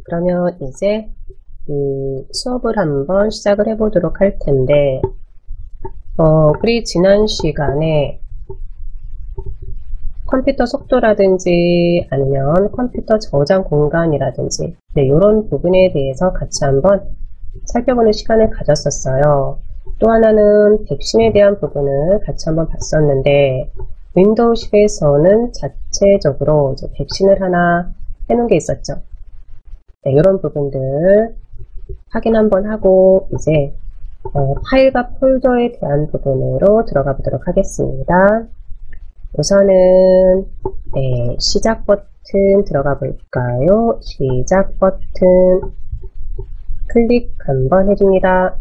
그러면 이제 수업을 한번 시작을 해보도록 할 텐데, 우리 지난 시간에 컴퓨터 속도라든지 아니면 컴퓨터 저장 공간이라든지 이런 부분에 대해서 같이 한번 살펴보는 시간을 가졌었어요. 또 하나는 백신에 대한 부분을 같이 한번 봤었는데, 윈도우 10에서는 자체적으로 이제 백신을 하나 해놓은 게 있었죠. 이런 부분들 확인 한번 하고 이제 파일과 폴더에 대한 부분으로 들어가 보도록 하겠습니다. 우선은 시작 버튼 들어가 볼까요? 시작 버튼 클릭 한번 해줍니다.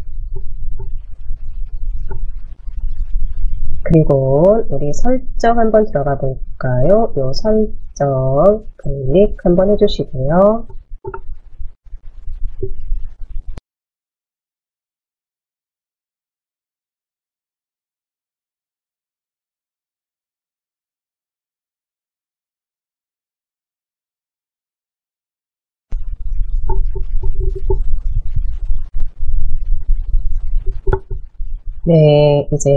그리고 우리 설정 한번 들어가 볼까요? 요 설정 클릭 한번 해주시고요. 네, 이제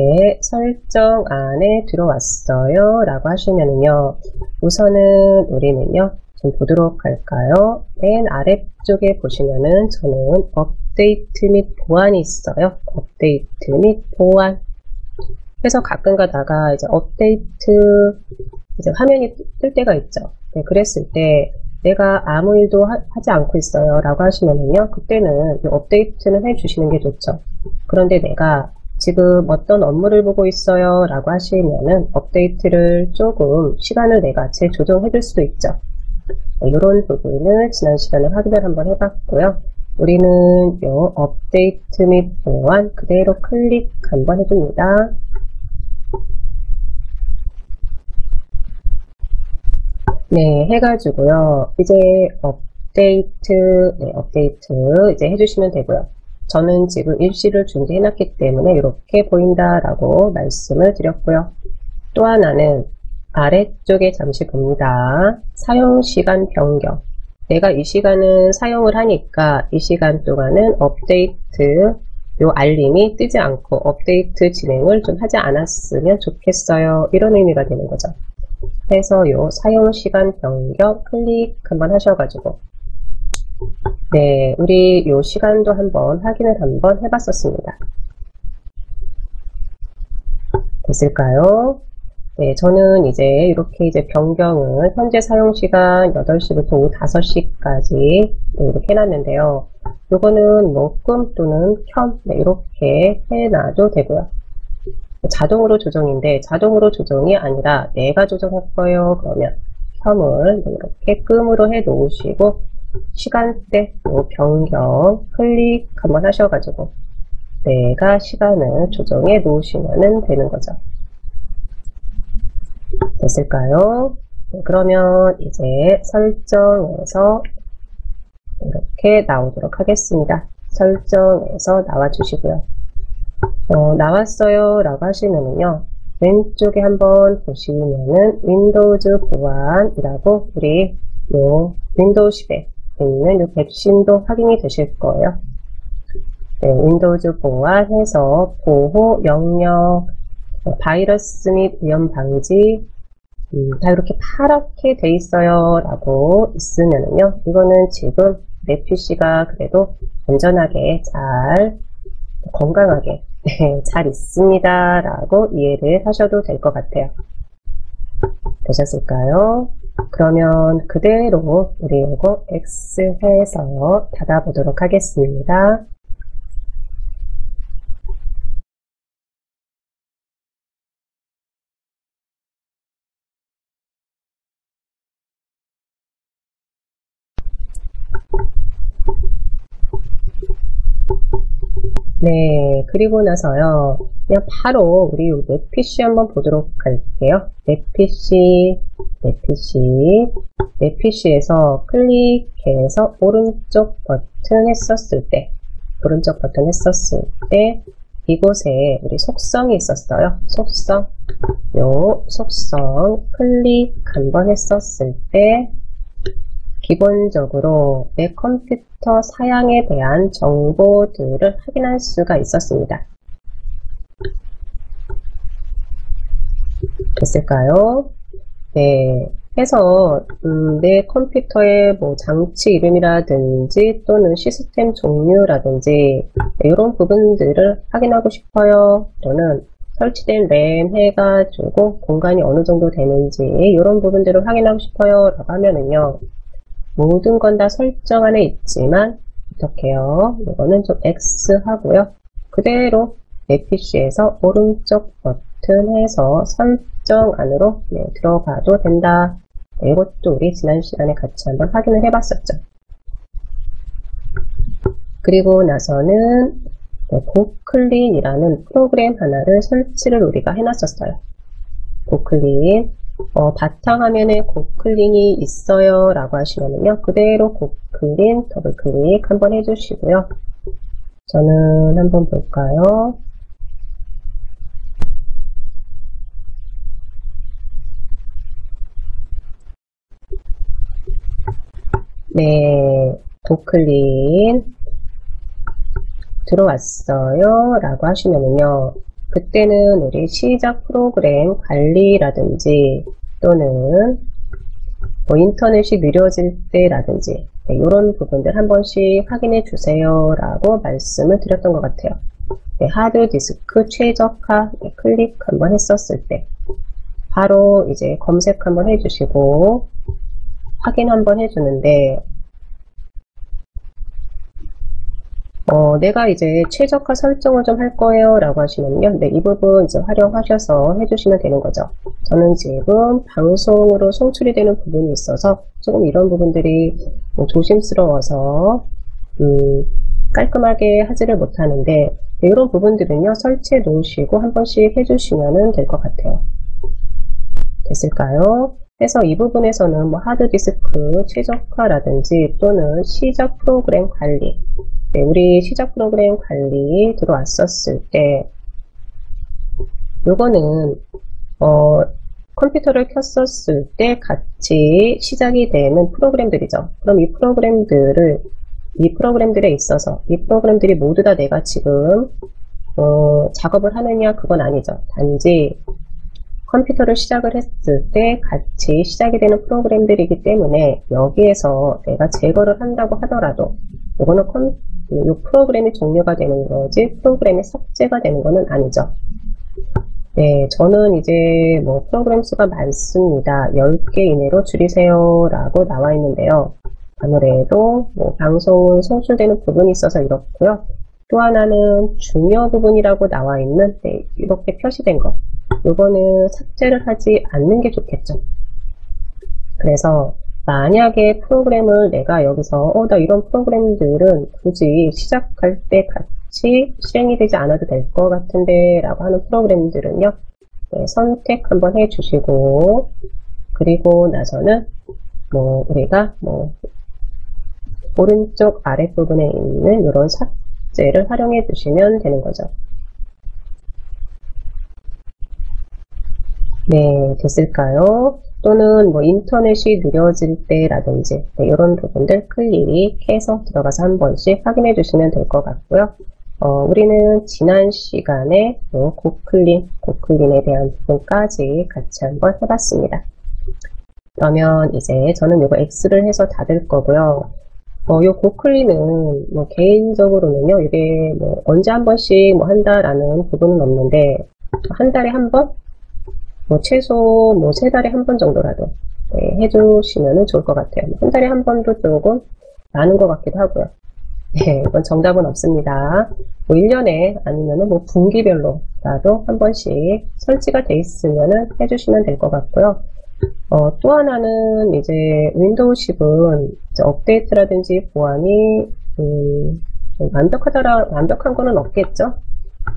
설정 안에 들어왔어요 라고 하시면은요, 우선은 우리는요 좀 보도록 할까요? 맨 아래쪽에 보시면은 저는 업데이트 및 보안이 있어요. 업데이트 및 보안. 그래서 가끔 가다가 이제 업데이트 이제 화면이 뜰 때가 있죠. 네, 그랬을 때 내가 아무 일도 하지 않고 있어요 라고 하시면은요, 그때는 이 업데이트는 해주시는 게 좋죠. 그런데 내가 지금 어떤 업무를 보고 있어요 라고 하시면은 업데이트를 조금 시간을 내가 재조정해 줄 수도 있죠. 이런 부분을 지난 시간에 확인을 한번 해봤고요. 우리는 요 업데이트 및 보안 그대로 클릭 한번 해줍니다. 네, 해가지고요. 이제 업데이트 이제 해주시면 되고요. 저는 지금 일시를 준비해놨기 때문에 이렇게 보인다라고 말씀을 드렸고요. 또 하나는 아래쪽에 잠시 봅니다. 사용시간 변경. 내가 이 시간은 사용을 하니까 이 시간 동안은 업데이트 요 알림이 뜨지 않고 업데이트 진행을 좀 하지 않았으면 좋겠어요. 이런 의미가 되는 거죠. 그래서 요 사용시간 변경 클릭 한번 하셔가지고 네, 우리 요 시간도 한번 확인을 한번 해봤었습니다. 됐을까요? 네, 저는 이제 이렇게 이제 변경을 현재 사용시간 8시부터 오후 5시까지 이렇게 해놨는데요. 요거는 뭐 끔 또는 켬 이렇게 해놔도 되고요. 자동으로 조정인데 자동으로 조정이 아니라 내가 조정할 거예요. 그러면 켬을 이렇게 끔으로 해 놓으시고 시간대 변경 클릭 한번 하셔가지고 내가 시간을 조정해 놓으시면 되는 거죠. 됐을까요? 네, 그러면 이제 설정에서 이렇게 나오도록 하겠습니다. 설정에서 나와 주시고요. 나왔어요 라고 하시면은요, 왼쪽에 한번 보시면은 윈도우즈 보안이라고 우리 요 윈도우 10에 있는 요 백신도 확인이 되실 거예요. 네, 윈도우즈 보안해서 보호 영역, 바이러스 및 위험 방지 다 이렇게 파랗게 돼 있어요 라고 있으면은요, 이거는 지금 내 PC가 그래도 안전하게 잘 건강하게 잘 있습니다 라고 이해를 하셔도 될 것 같아요. 되셨을까요? 그러면 그대로 우리 이거 X 해서 닫아보도록 하겠습니다. 네, 그리고 나서요, 그냥 바로 우리 내 PC 한번 보도록 할게요. 내 PC에서 클릭해서 오른쪽 버튼 했었을 때, 이곳에 우리 속성이 있었어요. 속성 클릭 한번 했었을 때 기본적으로 내 컴퓨터 사양에 대한 정보들을 확인할 수가 있었습니다. 됐을까요? 네. 해서 내 컴퓨터의 뭐 장치 이름이라든지 또는 시스템 종류라든지 이런 부분들을 확인하고 싶어요. 또는 설치된 램 해가지고 공간이 어느 정도 되는지 이런 부분들을 확인하고 싶어요 라고 하면은요, 모든 건 다 설정 안에 있지만 어떻게 해요? 이거는 좀 X 하고요, 그대로 내 PC에서 오른쪽 버튼에서 설정 안으로 들어가도 된다. 이것도 우리 지난 시간에 같이 한번 확인을 해봤었죠. 그리고 나서는 고클린이라는 프로그램 하나를 설치를 우리가 해놨었어요. 고클린. 바탕화면에 고클린이 있어요 라고 하시면요, 그대로 고클린 더블클릭 한번 해주시고요. 저는 한번 볼까요? 네, 고클린 들어왔어요 라고 하시면은요, 그때는 우리 시작 프로그램 관리라든지 또는 뭐 인터넷이 느려질 때라든지 이런 부분들 한 번씩 확인해 주세요 라고 말씀을 드렸던 것 같아요. 하드디스크 최적화 클릭 한번 했었을 때 바로 이제 검색 한번 해주시고 확인 한번 해주는데, 내가 이제 최적화 설정을 좀 할 거예요 라고 하시면요, 네, 이 부분 이제 활용하셔서 해주시면 되는 거죠. 저는 지금 방송으로 송출이 되는 부분이 있어서 조금 이런 부분들이 조심스러워서 깔끔하게 하지를 못하는데, 네, 이런 부분들은요 설치해 놓으시고 한 번씩 해주시면 될 것 같아요. 됐을까요? 그래서 이 부분에서는 뭐 하드디스크 최적화라든지 또는 시작 프로그램 관리, 네, 우리 시작 프로그램 관리 들어왔었을 때 요거는 컴퓨터를 켰었을 때 같이 시작이 되는 프로그램들이죠. 그럼 이 프로그램들에 있어서 이 프로그램들이 모두 다 내가 지금 작업을 하느냐, 그건 아니죠. 단지 컴퓨터를 시작을 했을 때 같이 시작이 되는 프로그램들이기 때문에 여기에서 내가 제거를 한다고 하더라도 이거는 이 프로그램이 종료가 되는 거지 프로그램이 삭제가 되는 거는 아니죠. 네, 저는 이제 뭐 프로그램 수가 많습니다. 10개 이내로 줄이세요 라고 나와 있는데요. 아무래도 뭐 방송은 송출되는 부분이 있어서 이렇고요. 또 하나는 중요 부분이라고 나와 있는 이렇게 표시된 거, 이거는 삭제를 하지 않는 게 좋겠죠. 그래서 만약에 프로그램을 내가 여기서 나 이런 프로그램들은 굳이 시작할 때 같이 실행이 되지 않아도 될 것 같은데 라고 하는 프로그램들은요, 네, 선택 한번 해주시고, 그리고 나서는 우리가 오른쪽 아랫부분에 있는 이런 삭제를 활용해 주시면 되는 거죠. 네, 됐을까요? 또는 인터넷이 느려질 때라든지 이런 부분들 클릭해서 들어가서 한 번씩 확인해 주시면 될 것 같고요. 우리는 지난 시간에 고클린에 대한 부분까지 같이 한번 해봤습니다. 그러면 이제 저는 이거 X를 해서 닫을 거고요. 요 고클린은 개인적으로는요, 이게 언제 한 번씩 한다라는 부분은 없는데, 한 달에 한 번? 최소 3달에 한 번 정도라도 해주시면 좋을 것 같아요. 한 달에 한 번도 조금 많은 것 같기도 하고요. 네, 이건 정답은 없습니다. 1년에 아니면 분기별로라도 한 번씩 설치가 돼 있으면 해주시면 될 것 같고요. 또 하나는 이제 윈도우 10은 업데이트라든지 보안이 완벽한 거는 없겠죠.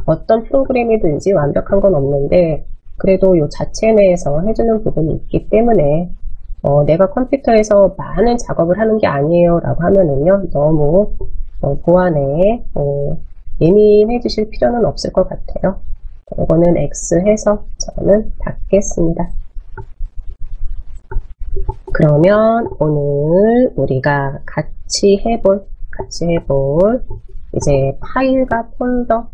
어떤 프로그램이든지 완벽한 건 없는데 그래도 이 자체 내에서 해주는 부분이 있기 때문에 내가 컴퓨터에서 많은 작업을 하는 게 아니에요 라고 하면은요, 너무 보안에 예민해 주실 필요는 없을 것 같아요. 이거는 X 해서 저는 닫겠습니다. 그러면 오늘 우리가 같이 해볼 이제 파일과 폴더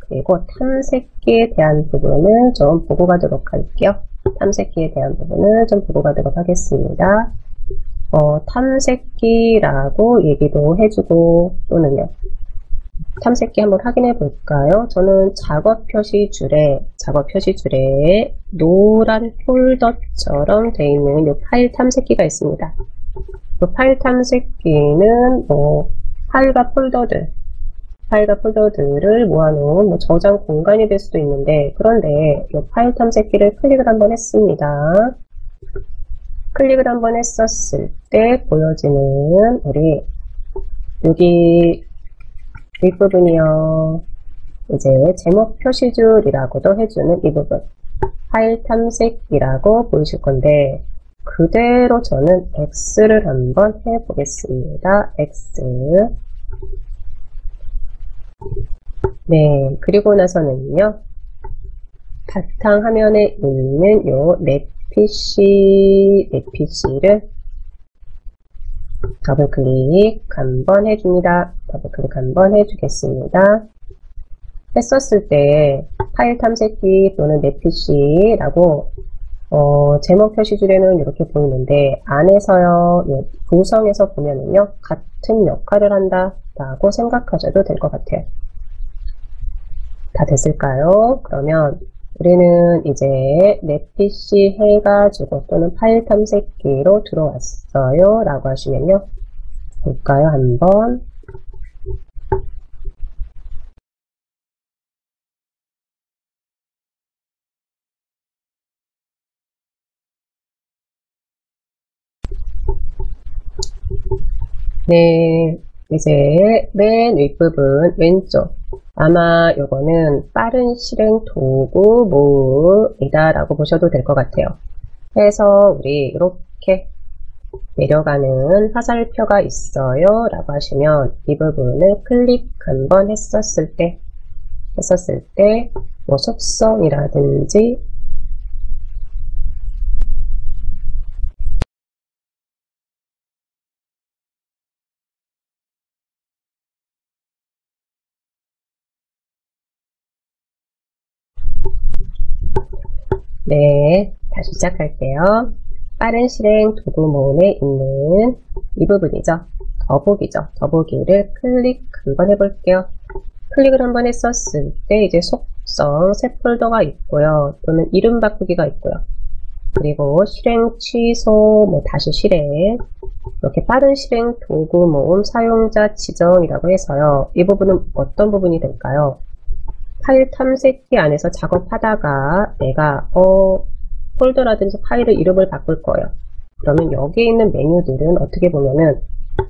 그리고 탐색기에 대한 부분을 좀 보고 가도록 할게요. 탐색기에 대한 부분을 좀 보고 가도록 하겠습니다. 탐색기라고 얘기도 해주고 또는요. 탐색기 한번 확인해 볼까요? 저는 작업 표시줄에 노란 폴더처럼 되어 있는 이 파일 탐색기가 있습니다. 이 파일 탐색기는 파일과 폴더들을 모아놓은 저장 공간이 될 수도 있는데, 그런데 이 파일 탐색기를 클릭을 한번 했습니다. 클릭을 한번 했었을 때 보여지는 우리 여기 윗부분이요. 이제 제목 표시줄이라고도 해주는 이 부분. 파일 탐색기라고 보이실 건데, 그대로 저는 X를 한번 해보겠습니다. X. 네, 그리고 나서는요. 바탕 화면에 있는 요 넷피시를 더블클릭 한번 해줍니다. 더블클릭 한번 해주겠습니다. 했었을 때 파일 탐색기 또는 넷피시라고 제목 표시줄에는 이렇게 보이는데 안에서요 구성에서 보면은요 같은 역할을 한다 라고 생각하셔도 될 것 같아요. 다 됐을까요? 그러면 우리는 이제 넷피시 해가지고 또는 파일 탐색기로 들어왔어요 라고 하시면요 볼까요 한번. 네, 이제 맨 윗부분 왼쪽 아마 요거는 빠른 실행 도구모음이다 라고 보셔도 될 것 같아요. 그래서 우리 이렇게 내려가는 화살표가 있어요 라고 하시면 이 부분을 클릭 한번 했었을 때 뭐 속성이라든지 네, 다시 시작할게요. 빠른 실행 도구 모음에 있는 이 부분이죠. 더보기를 클릭 한번 해볼게요. 클릭을 한번 했었을 때 이제 속성 새 폴더가 있고요. 또는 이름 바꾸기가 있고요. 그리고 실행 취소, 다시 실행 이렇게 빠른 실행 도구 모음 사용자 지정이라고 해서요. 이 부분은 어떤 부분이 될까요? 파일 탐색기 안에서 작업하다가 내가 폴더라든지 파일의 이름을 바꿀 거예요. 그러면 여기에 있는 메뉴들은 어떻게 보면은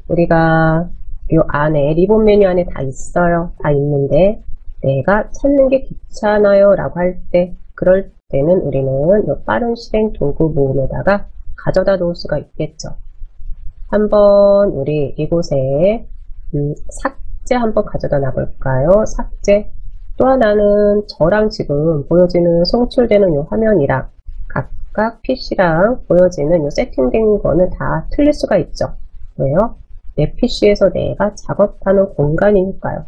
우리가 이 안에 리본 메뉴 안에 다 있어요. 다 있는데 내가 찾는 게 귀찮아요 라고 할 때 그럴 때는 우리는 이 빠른 실행 도구 모음에다가 가져다 놓을 수가 있겠죠. 한번 우리 이곳에 삭제 한번 가져다 놔볼까요? 삭제. 또 하나는 저랑 지금 보여지는 송출되는 이 화면이랑 각각 PC랑 보여지는 이 세팅된 거는 다 틀릴 수가 있죠. 왜요? 내 PC에서 내가 작업하는 공간이니까요.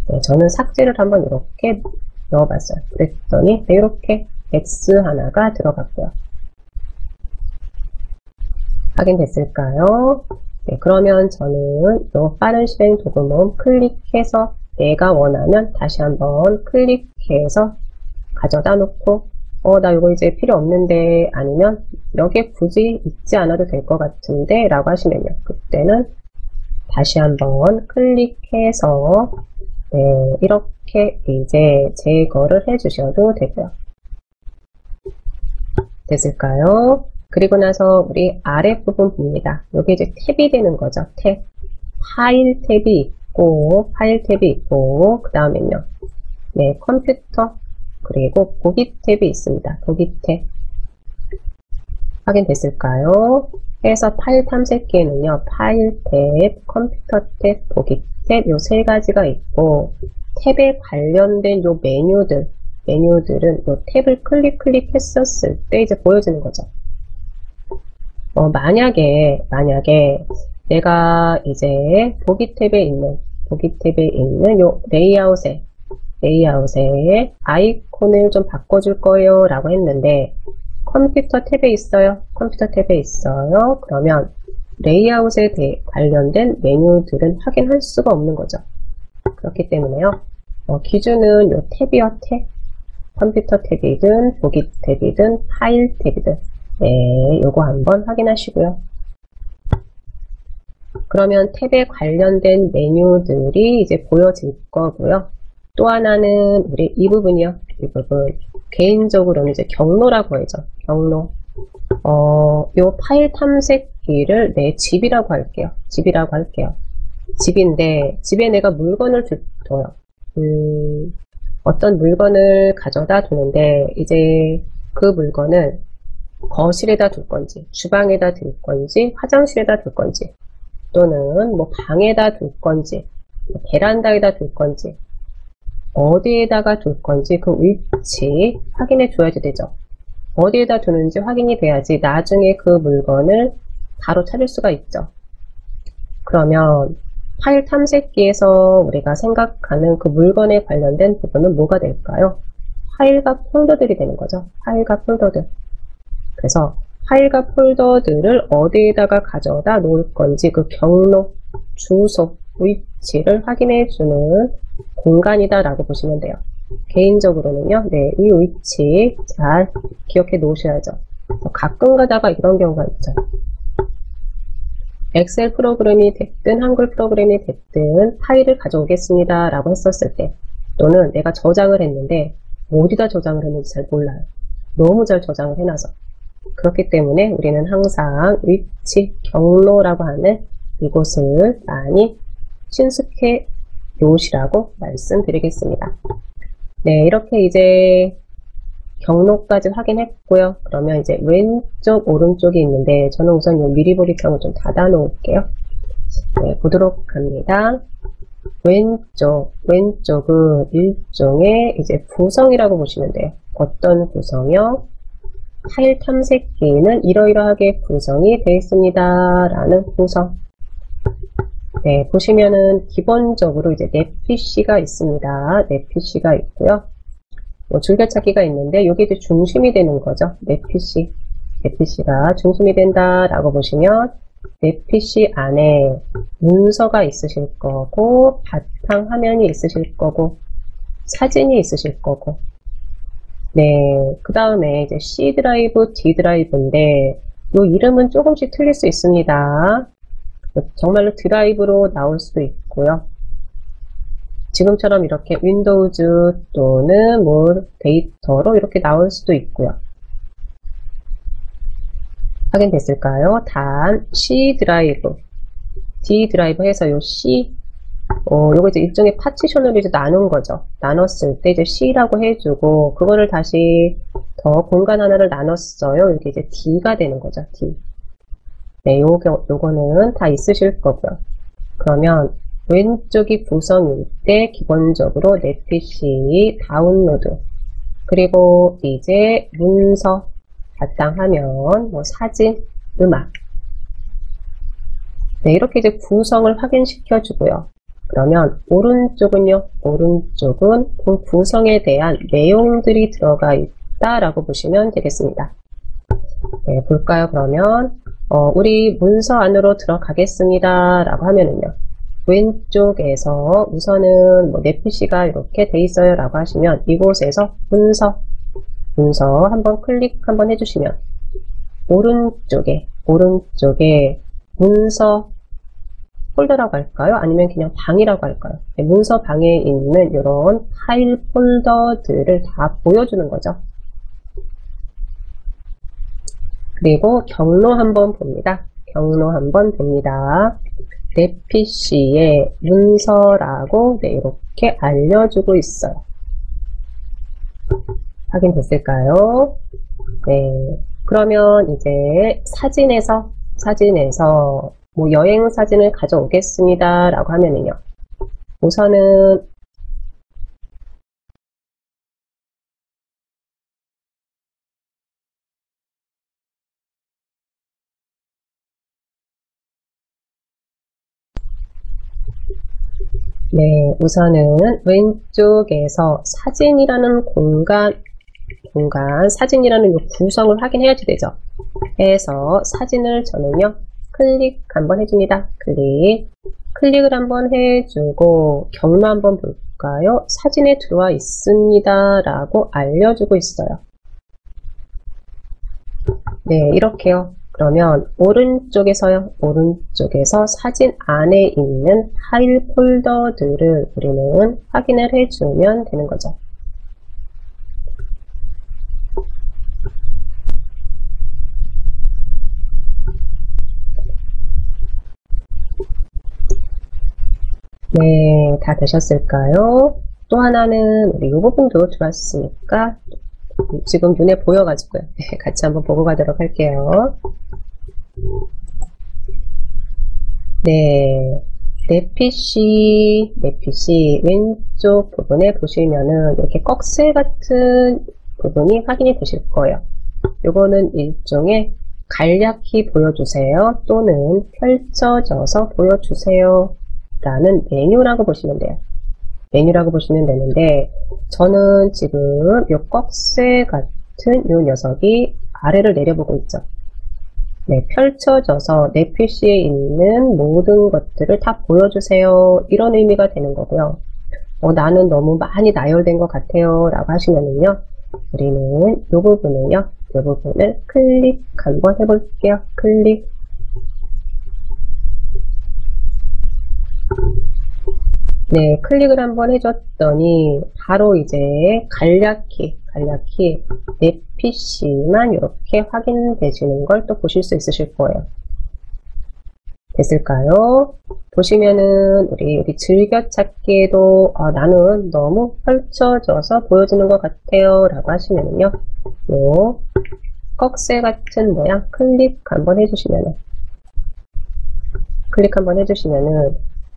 네, 저는 삭제를 한번 이렇게 넣어봤어요. 그랬더니 네, 이렇게 X 하나가 들어갔고요. 확인됐을까요? 네, 그러면 저는 이 빠른 실행 도구모음 클릭해서 내가 원하면 다시 한번 클릭해서 가져다 놓고 나 이거 이제 필요 없는데 아니면 여기에 굳이 있지 않아도 될 것 같은데 라고 하시면요. 그때는 다시 한번 클릭해서 네, 이렇게 이제 제거를 해주셔도 되고요. 됐을까요? 그리고 나서 우리 아랫부분 봅니다. 여기 이제 탭이 되는 거죠. 탭. 파일 탭이 있고, 그 다음에는요. 네, 컴퓨터, 그리고 보기 탭이 있습니다. 보기 탭. 확인됐을까요? 그래서 파일 탐색기에는요, 파일 탭, 컴퓨터 탭, 보기 탭, 요 세 가지가 있고, 탭에 관련된 요 메뉴들은 요 탭을 클릭했었을 때 이제 보여지는 거죠. 만약에 내가 이제 보기 탭에 있는 요 레이아웃에 아이콘을 좀 바꿔줄 거예요 라고 했는데 컴퓨터 탭에 있어요. 그러면 레이아웃에 관련된 메뉴들은 확인할 수가 없는 거죠. 그렇기 때문에요. 기준은 요 탭이요, 탭. 컴퓨터 탭이든 보기 탭이든 파일 탭이든 네, 요거 한번 확인하시고요. 그러면 탭에 관련된 메뉴들이 이제 보여질 거고요. 또 하나는 우리 이 부분 개인적으로는 이제 경로라고 하죠. 경로. 요 파일 탐색기를 내 집이라고 할게요. 집인데 집에 내가 물건을 둬요. 어떤 물건을 가져다 두는데 이제 그 물건을 거실에다 둘 건지, 주방에다 둘 건지, 화장실에다 둘 건지, 또는 뭐 방에다 둘 건지, 베란다에다 둘 건지, 어디에다가 둘 건지 그 위치 확인해 줘야지 되죠. 어디에다 두는지 확인이 돼야지 나중에 그 물건을 바로 찾을 수가 있죠. 그러면 파일 탐색기에서 우리가 생각하는 그 물건에 관련된 부분은 뭐가 될까요? 파일과 폴더들이 되는 거죠. 파일과 폴더들. 그래서 파일과 폴더들을 어디에다가 가져다 놓을 건지 그 경로, 주소, 위치를 확인해 주는 공간이다 라고 보시면 돼요. 개인적으로는요, 네, 이 위치 잘 기억해 놓으셔야죠. 가끔 가다가 이런 경우가 있죠. 엑셀 프로그램이 됐든 한글 프로그램이 됐든 파일을 가져오겠습니다 라고 했었을 때, 또는 내가 저장을 했는데 어디다 저장을 했는지 잘 몰라요. 너무 잘 저장을 해놔서. 그렇기 때문에 우리는 항상 위치, 경로라고 하는 이곳을 많이 친숙해 놓으시라고 말씀드리겠습니다. 네, 이렇게 이제 경로까지 확인했고요. 그러면 이제 왼쪽, 오른쪽이 있는데 저는 우선 이 미리보리평을 좀 닫아 놓을게요. 네, 보도록 합니다. 왼쪽은 일종의 이제 구성이라고 보시면 돼요. 어떤 구성이요? 파일 탐색기는 이러이러하게 구성이 되어 있습니다. 라는 구성. 네, 보시면은 기본적으로 이제 내 PC가 있습니다. 내 PC가 있고요. 줄겨찾기가 있는데 이게 이제 중심이 되는 거죠. 내 PC가 중심이 된다라고 보시면 내 PC 안에 문서가 있으실 거고 바탕화면이 있으실 거고 사진이 있으실 거고 네, 그 다음에 이제 C 드라이브, D 드라이브인데 이 이름은 조금씩 틀릴 수 있습니다. 정말로 드라이브로 나올 수도 있고요. 지금처럼 이렇게 윈도우즈 또는 뭐 데이터로 이렇게 나올 수도 있고요. 확인됐을까요? 단 C 드라이브, D 드라이브 해서 요 C 요거 이제 일종의 파티션으로 이제 나눈 거죠. 나눴을 때 이제 C라고 해주고, 그거를 다시 더 공간 하나를 나눴어요. 이게 이제 D가 되는 거죠, D. 네, 요거는 다 있으실 거고요. 그러면 왼쪽이 구성일 때 기본적으로 내 PC 다운로드, 그리고 이제 문서, 바탕화면, 뭐 사진, 음악. 네, 이렇게 이제 구성을 확인시켜 주고요. 그러면 오른쪽은요, 오른쪽은 그 구성에 대한 내용들이 들어가 있다라고 보시면 되겠습니다. 네, 볼까요? 그러면 우리 문서 안으로 들어가겠습니다 라고 하면은요, 왼쪽에서 우선은 뭐 내 PC가 이렇게 돼 있어요 라고 하시면 이곳에서 문서 한번 클릭 한번 해주시면 오른쪽에 문서 폴더라고 할까요? 아니면 그냥 방이라고 할까요? 네, 문서 방에 있는 이런 파일 폴더들을 다 보여주는 거죠. 그리고 경로 한번 봅니다. 내 PC에 문서라고 네, 이렇게 알려주고 있어요. 확인됐을까요? 네. 그러면 이제 사진에서 뭐 여행 사진을 가져오겠습니다 라고 하면은요, 우선은 네, 우선은 왼쪽에서 사진이라는 사진이라는 요 구성을 확인해야지 되죠. 해서 사진을 저는요, 클릭 한번 해줍니다. 클릭을 한번 해주고 경로 한번 볼까요? 사진에 들어와 있습니다 라고 알려주고 있어요. 네, 이렇게요. 그러면 오른쪽에서 사진 안에 있는 파일 폴더들을 우리는 확인을 해주면 되는 거죠. 네, 다 되셨을까요? 또 하나는 우리 이 부분도 들어왔으니까 지금 눈에 보여가지고요. 네, 같이 한번 보고 가도록 할게요. 네, 내 PC 왼쪽 부분에 보시면은 이렇게 꺽쇠 같은 부분이 확인이 되실 거예요. 요거는 일종의 간략히 보여주세요 또는 펼쳐져서 보여주세요 라는 메뉴라고 보시면 돼요. 메뉴라고 보시면 되는데 저는 지금 요 꺽쇠 같은 요 녀석이 아래를 내려보고 있죠. 네, 펼쳐져서 내 PC에 있는 모든 것들을 다 보여주세요 이런 의미가 되는 거고요. 나는 너무 많이 나열된 것 같아요 라고 하시면은요, 우리는 이 부분을요, 이 부분을 클릭 한번 해볼게요. 클릭. 네, 클릭을 한번 해줬더니 바로 이제 간략히 내 PC만 이렇게 확인되시는 걸 또 보실 수 있으실 거예요. 됐을까요? 보시면은 우리 즐겨찾기에도 나는 너무 펼쳐져서 보여지는 것 같아요 라고 하시면은요, 요 꺽쇠 같은 모양 클릭 한번 해주시면은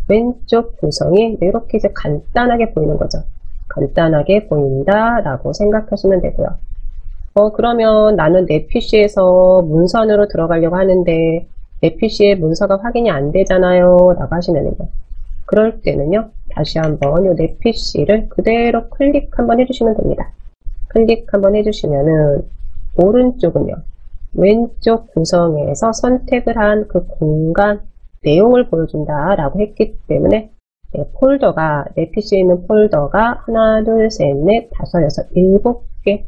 왼쪽 구성이 이렇게 이제 간단하게 보이는 거죠. 간단하게 보인다 라고 생각하시면 되고요. 그러면 나는 내 PC에서 문선으로 들어가려고 하는데 내 PC에 문서가 확인이 안 되잖아요 라고 하시면요, 그럴 때는요, 다시 한번 내 PC를 그대로 클릭 한번 해주시면 됩니다. 클릭 한번 해주시면은 오른쪽은요, 왼쪽 구성에서 선택을 한 그 공간 내용을 보여준다 라고 했기 때문에 내 PC에 있는 폴더가 하나, 둘, 셋, 넷, 다섯, 여섯, 7개,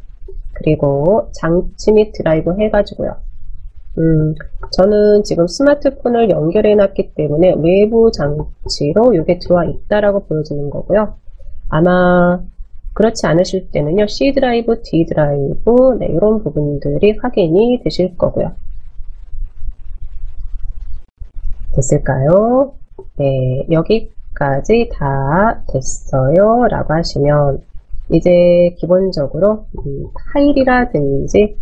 그리고 장치 및 드라이브 해가지고요. 저는 지금 스마트폰을 연결해 놨기 때문에 외부 장치로 이게 들어와 있다라고 보여지는 거고요. 아마 그렇지 않으실 때는요, C 드라이브, D 드라이브, 네, 이런 부분들이 확인이 되실 거고요. 됐을까요? 네, 여기까지 다 됐어요 라고 하시면 이제 기본적으로 파일이라든지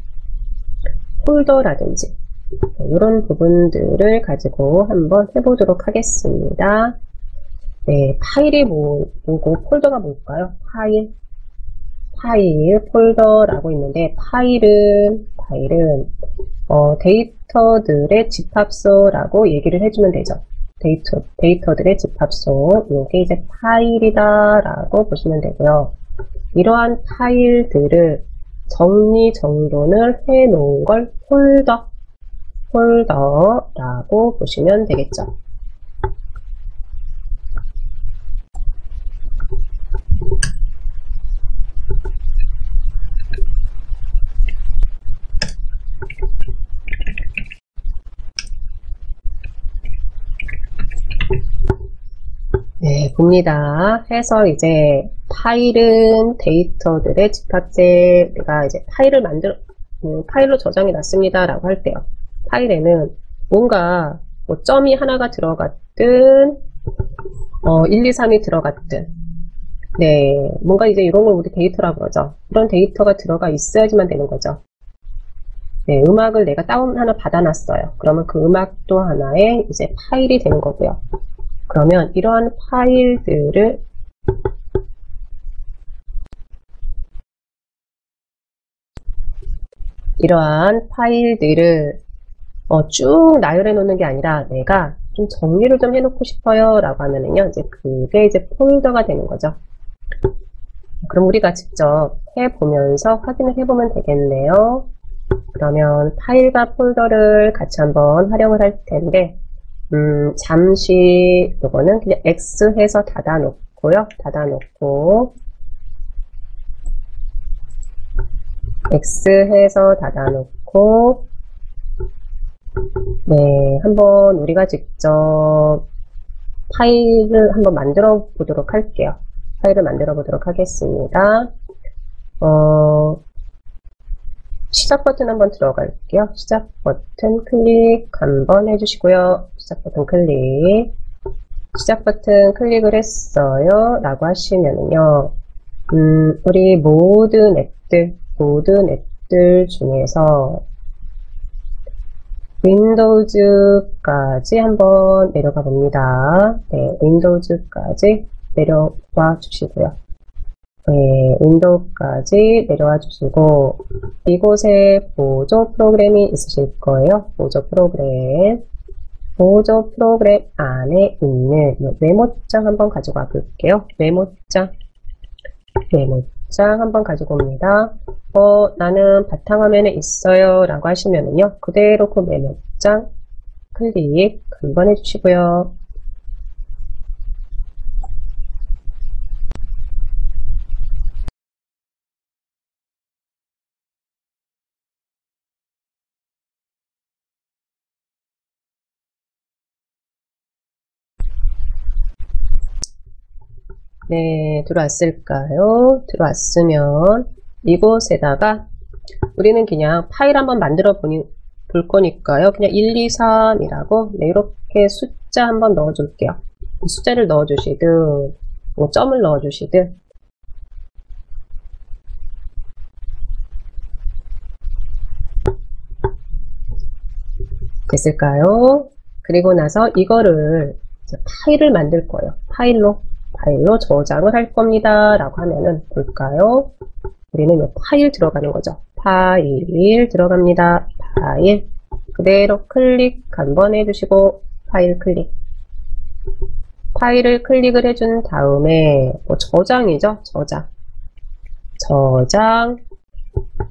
폴더라든지 이런 부분들을 가지고 한번 해보도록 하겠습니다. 네, 파일이 뭐고 폴더가 뭘까요? 파일, 폴더라고 있는데 파일은 데이터들의 집합소라고 얘기를 해주면 되죠. 데이터들의 집합소, 이게 이제 파일이다 라고 보시면 되고요. 이러한 파일들을 정리정돈을 해 놓은 걸 폴더라고 보시면 되겠죠. 네, 봅니다. 해서 이제 파일은 데이터들의 집합체, 내가 이제 파일로 저장해 놨습니다 라고 할 때요, 파일에는 뭔가 뭐 점이 하나가 들어갔든 1, 2, 3이 들어갔든, 네, 뭔가 이제 이런 걸 우리 데이터라고 그러죠. 이런 데이터가 들어가 있어야지만 되는 거죠. 네, 음악을 내가 다운 하나 받아놨어요. 그러면 그 음악도 하나의 이제 파일이 되는 거고요. 그러면 이러한 파일들을 쭉 나열해 놓는 게 아니라 내가 좀 정리를 좀 해놓고 싶어요 라고 하면은요, 이제 그게 이제 폴더가 되는 거죠. 그럼 우리가 직접 해보면서 확인을 해보면 되겠네요. 그러면 파일과 폴더를 같이 한번 활용을 할 텐데, 잠시 이거는 그냥 X 해서 닫아놓고요. 닫아놓고 X 해서 닫아놓고, 네, 한번 우리가 직접 파일을 한번 만들어 보도록 할게요. 파일을 만들어 보도록 하겠습니다. 시작 버튼 한번 들어갈게요. 시작 버튼 클릭 한번 해주시고요. 시작 버튼 클릭. 시작 버튼 클릭을 했어요. 라고 하시면은요, 우리 모든 앱들 중에서 윈도우즈까지 한번 내려가 봅니다. 네, 윈도우즈까지 내려와 주시고요. 네, 윈도우까지 내려와 주시고, 이곳에 보조 프로그램이 있으실 거예요. 보조 프로그램 안에 있는 메모장 한번 가지고 와 볼게요. 메모장 한번 가지고 옵니다. 나는 바탕화면에 있어요 라고 하시면은요, 그대로 그 메모장 클릭 한번 해주시고요. 네, 들어왔을까요? 들어왔으면 이곳에다가 우리는 그냥 파일 한번 만들어 볼 거니까요. 그냥 1, 2, 3이라고 네, 이렇게 숫자 한번 넣어 줄게요. 숫자를 넣어 주시든 뭐 점을 넣어 주시든 됐을까요? 그리고 나서 이거를 파일을 만들 거예요. 파일로 저장을 할 겁니다 라고 하면은 볼까요? 우리는 이 파일 들어가는 거죠. 파일 들어갑니다. 파일 그대로 클릭 한번 해주시고 파일 클릭. 파일을 클릭을 해준 다음에 저장이죠. 저장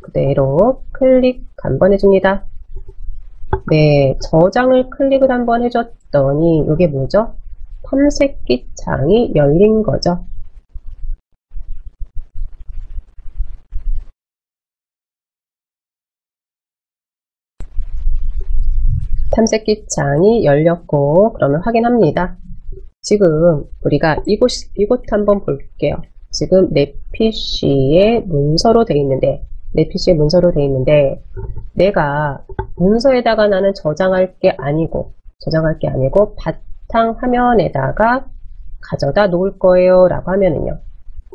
그대로 클릭 한번 해줍니다. 네, 저장을 클릭을 한번 해줬더니 이게 뭐죠? 탐색기 창이 열린 거죠. 탐색기 창이 열렸고, 그러면 확인합니다. 지금 우리가 이곳 한번 볼게요. 지금 내 PC에 문서로 되어 있는데, 내가 문서에다가 나는 저장할 게 아니고 바탕 화면에다가 가져다 놓을 거예요 라고 하면은요,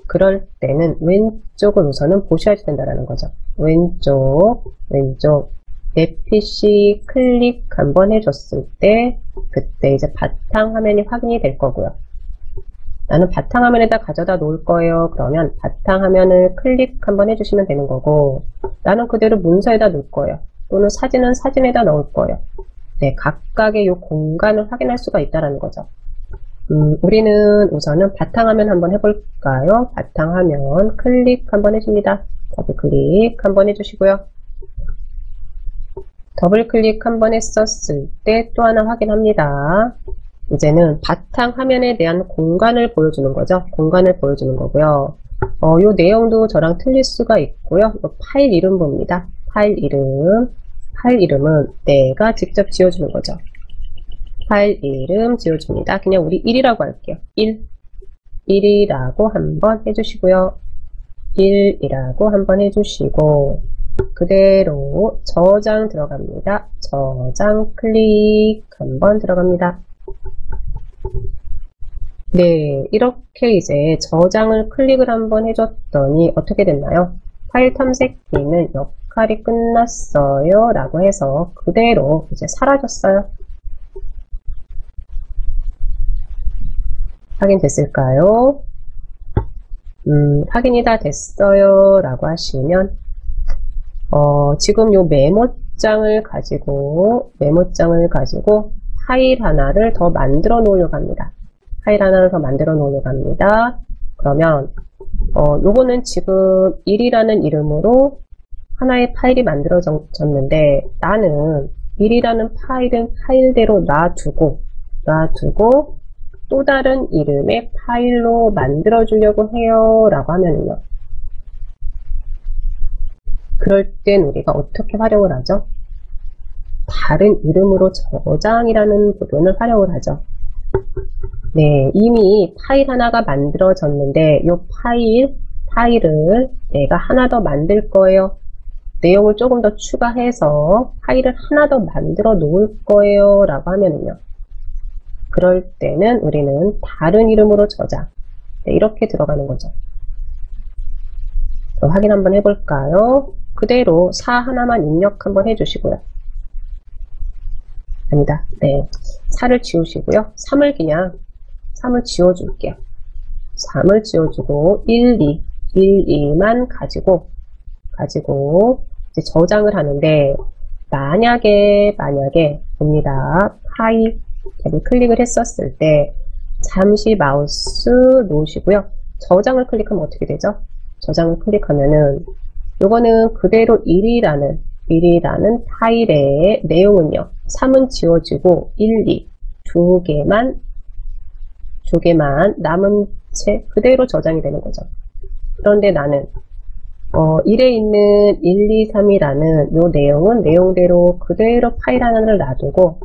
그럴 때는 왼쪽을 우선은 보셔야 된다는 거죠. 왼쪽 내 PC 클릭 한번 해줬을 때 그때 이제 바탕 화면이 확인이 될 거고요. 나는 바탕 화면에다 가져다 놓을 거예요. 그러면 바탕 화면을 클릭 한번 해주시면 되는 거고, 나는 그대로 문서에다 놓을 거예요. 또는 사진은 사진에다 넣을 거예요. 네, 각각의 이 공간을 확인할 수가 있다는 거죠. 우리는 우선은 바탕화면 한번 해볼까요? 바탕화면 클릭 한번 해줍니다. 더블 클릭 한번 해주시고요. 더블 클릭 한번 했었을 때 또 하나 확인합니다. 이제는 바탕화면에 대한 공간을 보여주는 거죠. 공간을 보여주는 거고요. 요 내용도 저랑 틀릴 수가 있고요. 요 파일 이름 봅니다. 파일 이름은 내가 직접 지어주는 거죠. 파일 이름 지어줍니다. 그냥 우리 1이라고 할게요. 1이라고 한번 해주시고요. 1이라고 한번 해주시고, 그대로 저장 들어갑니다. 저장 클릭 한번 들어갑니다. 네, 이렇게 이제 저장을 클릭을 한번 해줬더니 어떻게 됐나요? 파일 탐색기는 역할이 끝났어요 라고 해서 그대로 이제 사라졌어요. 확인됐을까요? 확인이 다 됐어요 라고 하시면 지금 요 메모장을 가지고 파일 하나를 더 만들어 놓으려고 합니다. 파일 하나를 더 만들어 놓으려고 합니다. 그러면 요거는 지금 1이라는 이름으로 하나의 파일이 만들어졌는데 나는 1이라는 파일은 파일대로 놔두고 또 다른 이름의 파일로 만들어 주려고 해요 라고 하면요. 그럴 땐 우리가 어떻게 활용을 하죠? 다른 이름으로 저장이라는 부분을 활용을 하죠. 네, 이미 파일 하나가 만들어졌는데 이 파일을 내가 하나 더 만들 거예요. 내용을 조금 더 추가해서 파일을 하나 더 만들어 놓을 거예요 라고 하면은요. 그럴 때는 우리는 다른 이름으로 저장. 네, 이렇게 들어가는 거죠. 확인 한번 해볼까요? 그대로 4 하나만 입력 한번 해주시고요. 아니다. 네. 4를 지우시고요. 3을 지워줄게요. 3을 지워주고 1, 2만 가지고 이제 저장을 하는데 만약에 봅니다. 파일 탭을 클릭을 했었을 때 잠시 마우스 놓으시고요. 저장을 클릭하면 어떻게 되죠? 저장을 클릭하면은 요거는 그대로 1이라는 파일의 내용은요. 3은 지워지고 1, 2 두 개만 남은 채 그대로 저장이 되는 거죠. 그런데 나는 1에 있는 1, 2, 3이라는 요 내용은 내용대로 그대로 파일 하나를 놔두고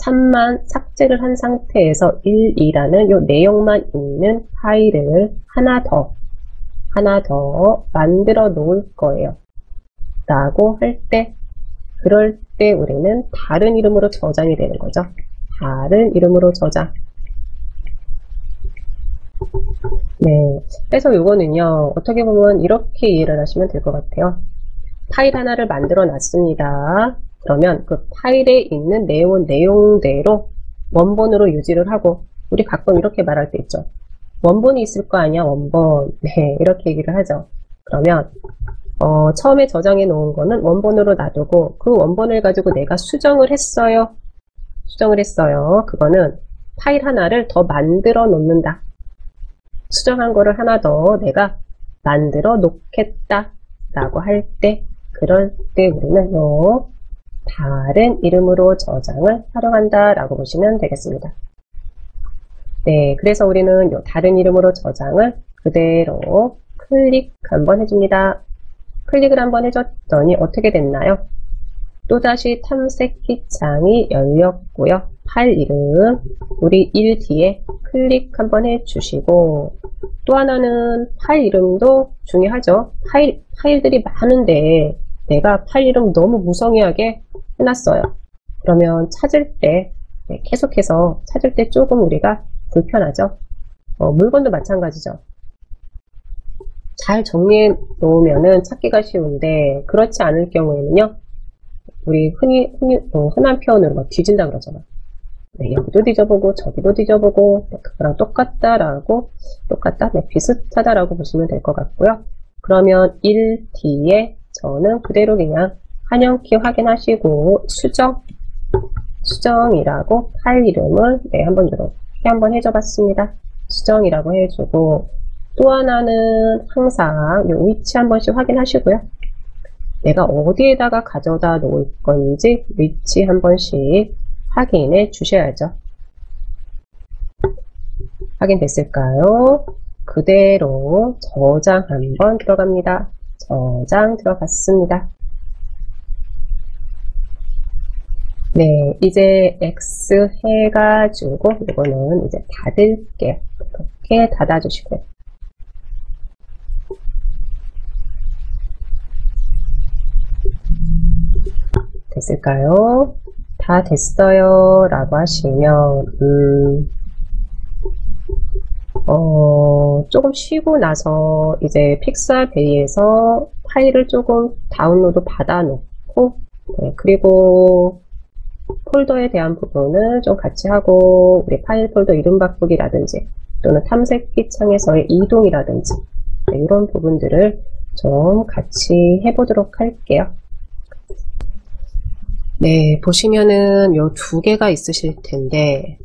3만 삭제를 한 상태에서 1, 2라는 요 내용만 있는 파일을 하나 더 만들어 놓을 거예요. 라고 그럴 때 우리는 다른 이름으로 저장이 되는 거죠. 다른 이름으로 저장. 네. 그래서 요거는요, 어떻게 보면 이렇게 이해를 하시면 될 것 같아요. 파일 하나를 만들어 놨습니다. 그러면 그 파일에 있는 내용은 내용대로 원본으로 유지를 하고, 우리 가끔 이렇게 말할 때 있죠. 원본이 있을 거 아니야, 원본. 네, 이렇게 얘기를 하죠. 그러면, 처음에 저장해 놓은 거는 원본으로 놔두고, 그 원본을 가지고 내가 수정을 했어요. 그거는 파일 하나를 더 만들어 놓는다. 수정한 거를 하나 더 내가 만들어 놓겠다. 라고 할 때, 그럴 때 우리는 다른 이름으로 저장을 활용한다. 라고 보시면 되겠습니다. 네, 그래서 우리는 다른 이름으로 저장을 그대로 클릭 한번 해줍니다. 클릭을 한번 해줬더니 어떻게 됐나요? 또다시 탐색기 창이 열렸고요. 파일 이름, 우리 1 뒤에 클릭 한번 해주시고, 또 하나는 파일 이름도 중요하죠. 파일들이 많은데 내가 파일 이름 너무 무성의하게 해놨어요. 그러면 찾을 때, 계속해서 찾을 때 조금 우리가 불편하죠. 물건도 마찬가지죠. 잘 정리해 놓으면은 찾기가 쉬운데, 그렇지 않을 경우에는요, 우리 흔한 표현으로 막 뒤진다 그러잖아. 네, 여기도 뒤져보고, 저기도 뒤져보고, 그거랑 똑같다, 네, 비슷하다라고 보시면 될 것 같고요. 그러면 1 뒤에 저는 그대로 그냥 한영키 확인하시고, 수정이라고 파일 이름을, 네, 한번 해줘 봤습니다. 수정이라고 해주고, 또 하나는 항상 위치 한 번씩 확인하시고요. 내가 어디에다가 가져다 놓을 건지 위치 한 번씩 확인해 주셔야죠. 확인됐을까요? 그대로 저장 한번 들어갑니다. 저장 들어갔습니다. 네, 이제 X 해가지고 이거는 이제 닫을게요. 이렇게 닫아주시고요. 됐을까요? 다 됐어요 라고 하시면 조금 쉬고 나서 이제 픽사베이에서 파일을 조금 다운로드 받아 놓고, 네, 그리고 폴더에 대한 부분을 좀 같이 하고, 우리 파일 폴더 이름 바꾸기라든지 또는 탐색기 창에서의 이동이라든지, 네, 이런 부분들을 좀 같이 해보도록 할게요. 네, 보시면은 요 두 개가 있으실 텐데,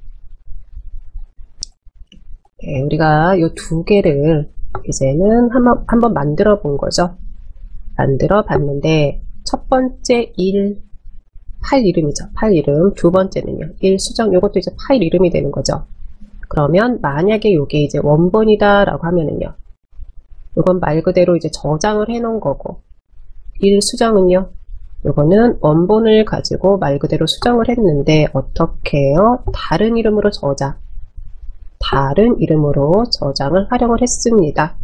네, 우리가 요 두 개를 이제는 한번 만들어 본 거죠. 만들어 봤는데, 첫 번째 파일 이름이죠. 파일 이름. 두 번째는요. 수정, 요것도 이제 파일 이름이 되는 거죠. 그러면 만약에 요게 이제 원본이다 라고 하면은요. 요건 말 그대로 이제 저장을 해 놓은 거고, 수정은요. 요거는 원본을 가지고 말 그대로 수정을 했는데, 어떻게 해요? 다른 이름으로 저장을 활용을 했습니다.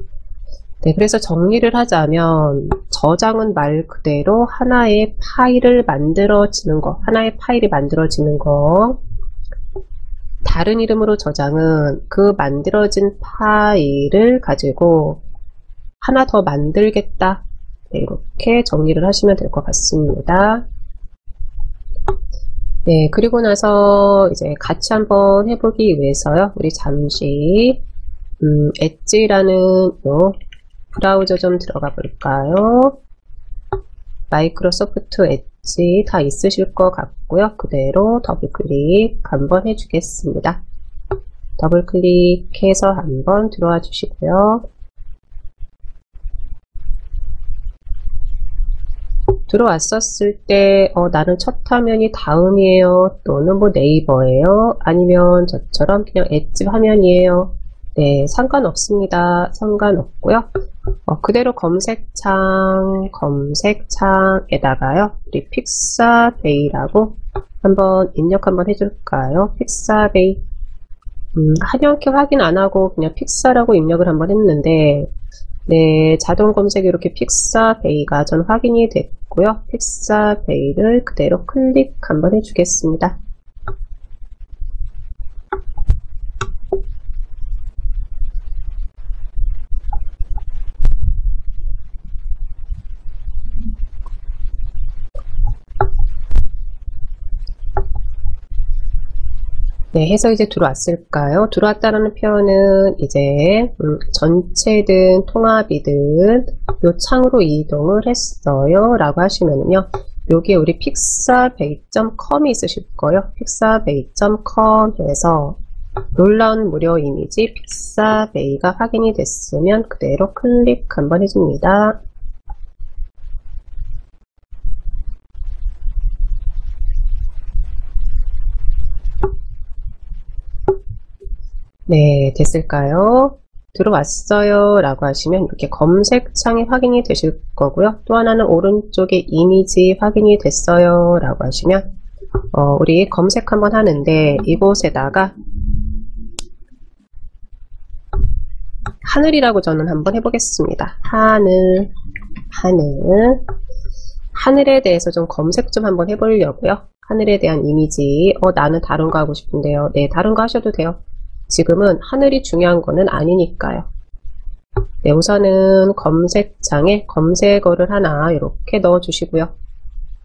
네, 그래서 정리를 하자면 저장은 말 그대로 하나의 파일이 만들어지는 거, 다른 이름으로 저장은 그 만들어진 파일을 가지고 하나 더 만들겠다. 네, 이렇게 정리를 하시면 될 것 같습니다. 네, 그리고 나서 이제 같이 한번 해보기 위해서요. 우리 잠시 엣지라는 요 브라우저 좀 들어가 볼까요? 마이크로소프트 엣지 다 있으실 것 같고요. 그대로 더블 클릭 한번 해주겠습니다. 더블 클릭해서 한번 들어와 주시고요. 들어왔었을 때 나는 첫 화면이 다음이에요. 또는 뭐 네이버예요. 아니면 저처럼 그냥 엣지 화면이에요. 네, 상관없습니다. 상관없고요. 그대로 검색창에다가요. 우리 픽사베이라고 한번 입력 한번 해줄까요? 픽사베이. 한영키 확인 안 하고 그냥 픽사라고 입력을 한번 했는데, 네, 자동 검색에 이렇게 픽사베이가 전 확인이 됐고요. 픽사베이를 그대로 클릭 한번 해주겠습니다. 네, 해서 이제 들어왔을까요? 들어왔다라는 표현은 이제 전체든 통합이든 요 창으로 이동을 했어요 라고 하시면은요, 여기에 우리 pixabay.com이 있으실 거예요. pixabay.com에서 놀라운 무료 이미지 픽사베이가 확인이 됐으면 그대로 클릭 한번 해줍니다. 네, 됐을까요? 들어왔어요 라고 하시면 이렇게 검색창이 확인이 되실 거고요. 또 하나는 오른쪽에 이미지 확인이 됐어요 라고 하시면 우리 검색 한번 하는데, 이곳에다가 하늘이라고 저는 한번 해보겠습니다. 하늘에 대해서 좀 검색 좀 한번 해보려고요. 하늘에 대한 이미지. 나는 다른 거 하고 싶은데요. 네, 다른 거 하셔도 돼요. 지금은 하늘이 중요한 거는 아니니까요. 네, 우선은 검색창에 검색어를 하나 이렇게 넣어주시고요.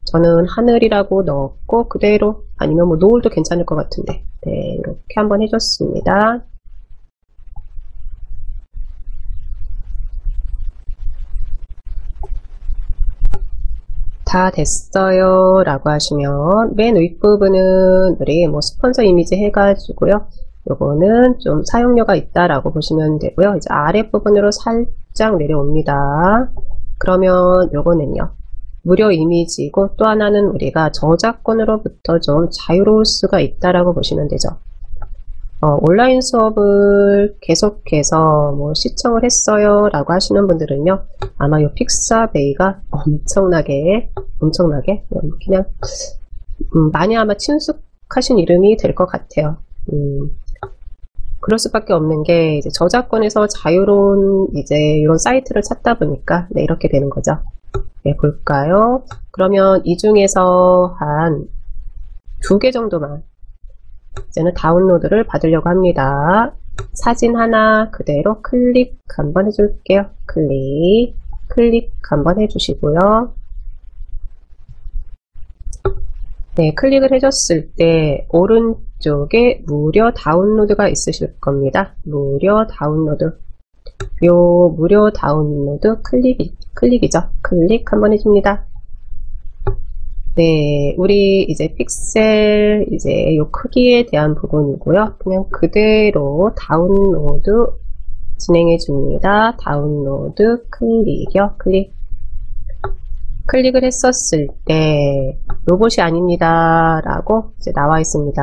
저는 하늘이라고 넣었고, 그대로, 아니면 뭐 노을도 괜찮을 것 같은데, 네, 이렇게 한번 해줬습니다. 다 됐어요 라고 하시면 맨 윗부분은 우리 뭐 스폰서 이미지 해가지고요. 요거는 좀 사용료가 있다라고 보시면 되고요. 이제 아랫부분으로 살짝 내려옵니다. 그러면 요거는요, 무료 이미지고, 또 하나는 우리가 저작권으로부터 좀 자유로울 수가 있다라고 보시면 되죠. 온라인 수업을 계속해서 뭐 시청을 했어요 라고 하시는 분들은요, 아마 요 픽사베이가 엄청나게 그냥 많이 아마 친숙하신 이름이 될 것 같아요. 그럴 수밖에 없는 게, 이제 저작권에서 자유로운 이제 이런 사이트를 찾다 보니까, 네, 이렇게 되는 거죠. 네, 볼까요? 그러면 이 중에서 한 2개 정도만 이제는 다운로드를 받으려고 합니다. 사진 하나 그대로 클릭 한번 해줄게요. 클릭 한번 해주시고요. 네, 클릭을 해줬을 때 오른쪽에 무료 다운로드가 있으실 겁니다. 무료 다운로드. 요 무료 다운로드 클릭이죠. 클릭 한번 해줍니다. 네, 우리 이제 픽셀 이제 요 크기에 대한 부분이고요. 그냥 그대로 다운로드 진행해 줍니다. 다운로드 클릭이요. 클릭을 했었을 때 로봇이 아닙니다 라고 이제 나와 있습니다.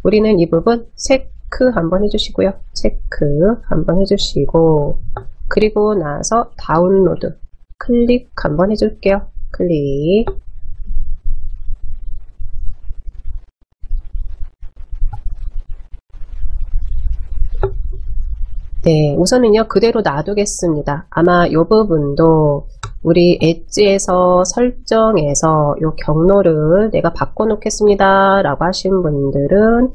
우리는 이 부분 체크 한번 해주시고요. 체크 한번 해주시고, 그리고 나서 다운로드 클릭 한번 해줄게요. 클릭. 네, 우선은요 그대로 놔두겠습니다. 아마 이 부분도 우리 엣지에서 설정에서 이 경로를 내가 바꿔놓겠습니다 라고 하신 분들은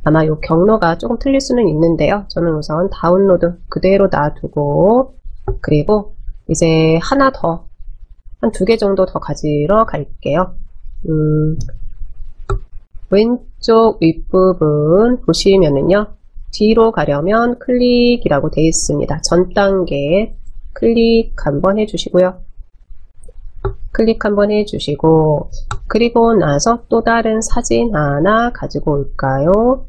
아마 이 경로가 조금 틀릴 수는 있는데요. 저는 우선 다운로드 그대로 놔두고, 그리고 이제 하나 더, 한 2개 정도 더 가지러 갈게요. 왼쪽 윗부분 보시면은요, 뒤로 가려면 클릭이라고 되어 있습니다. 전 단계 클릭 한번 해주시고요. 클릭 한번 해주시고, 그리고 나서 또 다른 사진 하나 가지고 올까요?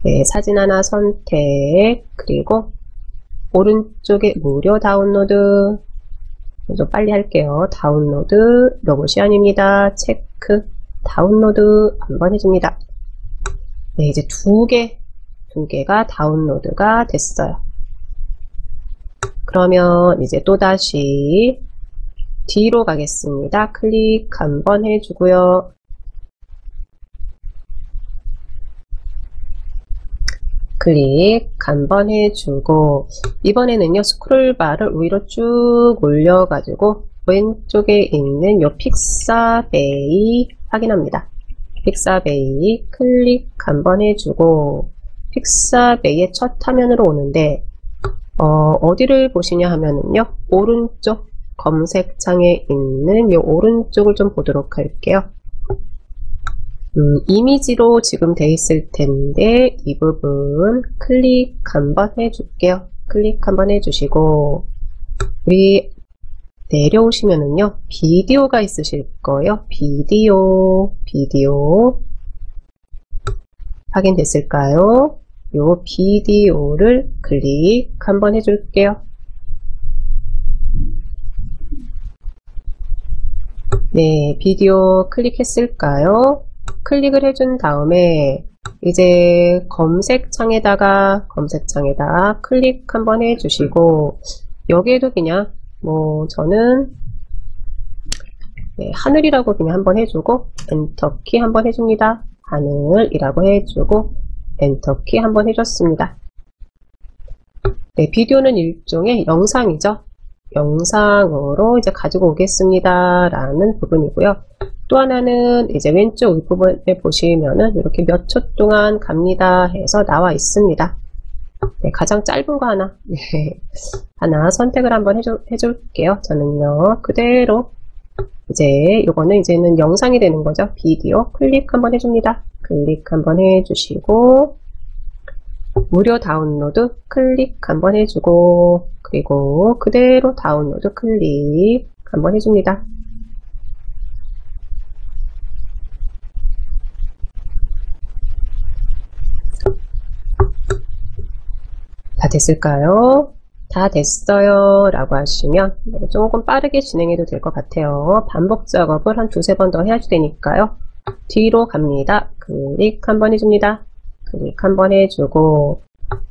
네, 사진 하나 선택, 그리고 오른쪽에 무료 다운로드, 좀 빨리 할게요. 다운로드, 로봇이 아닙니다. 체크, 다운로드 한번 해줍니다. 네, 이제 두 개가 다운로드가 됐어요. 그러면 이제 또다시 뒤로 가겠습니다. 클릭 한번 해주고요. 클릭 한번 해주고, 이번에는요 스크롤바를 위로 쭉 올려가지고 왼쪽에 있는 요 픽사베이 확인합니다. 픽사베이 클릭 한번 해주고, 픽사베이의 첫 화면으로 오는데 어디를 보시냐 하면은요 오른쪽 검색창에 있는 요 오른쪽을 좀 보도록 할게요. 이미지로 지금 돼 있을 텐데 이 부분 클릭 한번 해줄게요. 클릭 한번 해주시고, 우리 내려오시면은요 비디오가 있으실 거예요. 비디오 확인됐을까요? 요 비디오를 클릭 한번 해줄게요. 네, 비디오 클릭했을까요? 클릭을 해준 다음에 이제 검색창에다가 클릭 한번 해주시고, 여기에도 그냥 저는 하늘이라고 그냥 한번 해주고 엔터키 한번 해줍니다. 하늘이라고 해주고 엔터키 한번 해줬습니다. 네, 비디오는 일종의 영상이죠. 영상으로 이제 가지고 오겠습니다 라는 부분이고요. 또 하나는 이제 왼쪽 윗부분에 보시면은 이렇게 몇 초 동안 갑니다 해서 나와 있습니다. 네, 가장 짧은 거 하나, 하나 선택을 한번 해줄게요. 저는요 그대로 이제 요거는 이제는 영상이 되는 거죠. 비디오 클릭 한번 해줍니다. 클릭 한번 해주시고, 무료 다운로드 클릭 한번 해주고, 그리고 그대로 다운로드 클릭 한번 해줍니다. 다 됐을까요? 다 됐어요 라고 하시면 조금 빠르게 진행해도 될 것 같아요. 반복 작업을 한 2-3번 더 해야 되니까요. 뒤로 갑니다. 클릭 한번 해줍니다. 클릭 한번 해주고,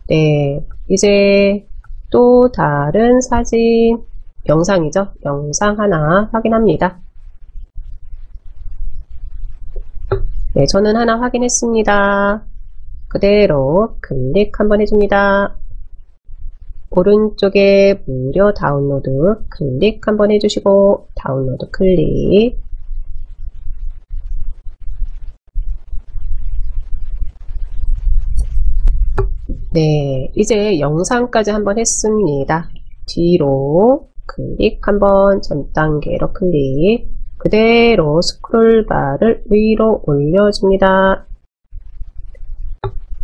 네, 이제 또 다른 사진, 영상이죠. 영상 하나 확인합니다. 네, 저는 하나 확인했습니다. 그대로 클릭 한번 해줍니다. 오른쪽에 무료 다운로드 클릭 한번 해주시고, 다운로드 클릭. 네, 이제 영상까지 한번 했습니다. 뒤로 클릭 한번, 전 단계로 클릭, 그대로 스크롤바를 위로 올려줍니다.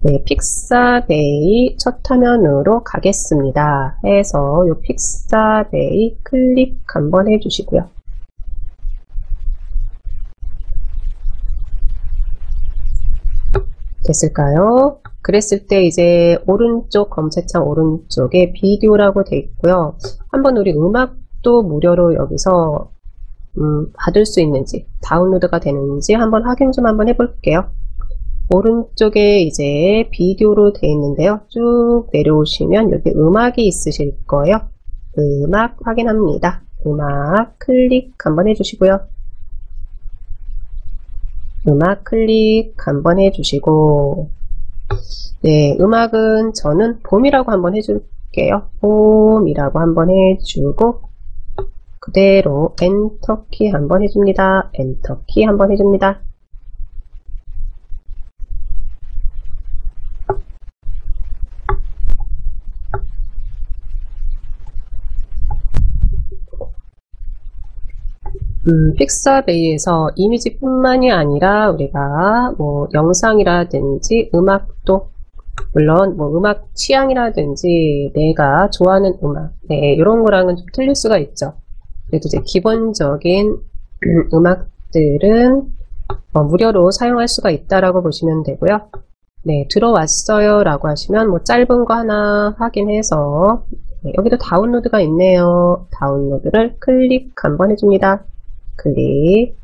네, 픽사베이 첫 화면으로 가겠습니다. 해서 이 픽사베이 클릭 한번 해주시고요. 됐을까요? 그랬을 때 이제 오른쪽 검색창 오른쪽에 비디오라고 돼 있고요. 한번 우리 음악도 무료로 여기서 받을 수 있는지 다운로드가 되는지 한번 확인 좀 한번 해볼게요. 오른쪽에 이제 비디오로 돼 있는데요. 쭉 내려오시면 여기 음악이 있으실 거예요. 음악 확인합니다. 음악 클릭 한번 해주시고요. 음악 클릭 한번 해주시고, 네, 음악은 저는 봄이라고 한번 해줄게요. 봄이라고 한번 해주고, 그대로 엔터키 한번 해줍니다. 엔터키 한번 해줍니다. 픽사베이에서 이미지뿐만이 아니라 우리가 뭐 영상이라든지 음악도 물론 뭐 음악 취향이라든지 내가 좋아하는 음악 이런 거랑은 좀 틀릴 수가 있죠. 그래도 이제 기본적인 음악들은 무료로 사용할 수가 있다라고 보시면 되고요. 네, 들어왔어요 라고 하시면 뭐 짧은 거 하나 확인해서 여기도 다운로드가 있네요. 다운로드를 클릭 한번 해줍니다. 클릭.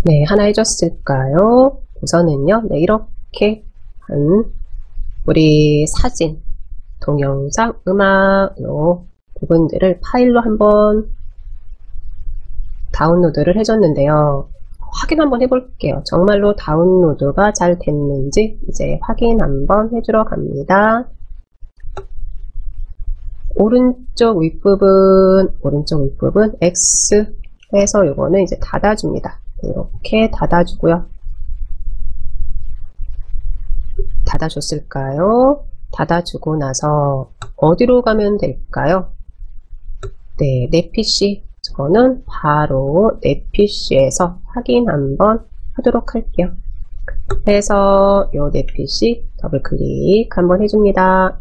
네, 하나 해줬을까요? 우선은요, 네, 이렇게 한 우리 사진, 동영상, 음악 요 부분들을 파일로 한번 다운로드를 해줬는데요. 확인 한번 해볼게요. 정말로 다운로드가 잘 됐는지 이제 확인 한번 해주러 갑니다. 오른쪽 윗부분 X 해서 요거는 이제 닫아줍니다. 이렇게 닫아주고요. 닫아줬을까요? 닫아주고 나서 어디로 가면 될까요? 네, 내 PC. 저는 바로 내 PC에서 확인 한번 하도록 할게요. 그래서 요 내 PC 더블 클릭 한번 해줍니다.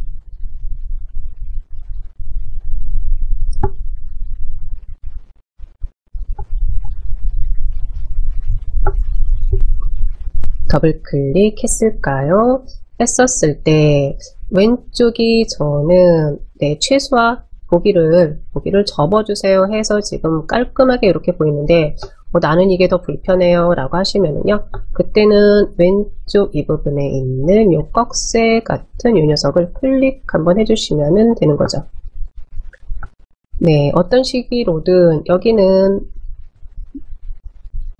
더블 클릭했을까요? 했었을 때 왼쪽이 저는 네, 최소화 보기를 접어주세요 해서 지금 깔끔하게 이렇게 보이는데 나는 이게 더 불편해요 라고 하시면은요, 그때는 왼쪽 이 부분에 있는 요 꺽쇠 같은 요 녀석을 클릭 한번 해주시면 되는 거죠. 네, 어떤 시기로든 여기는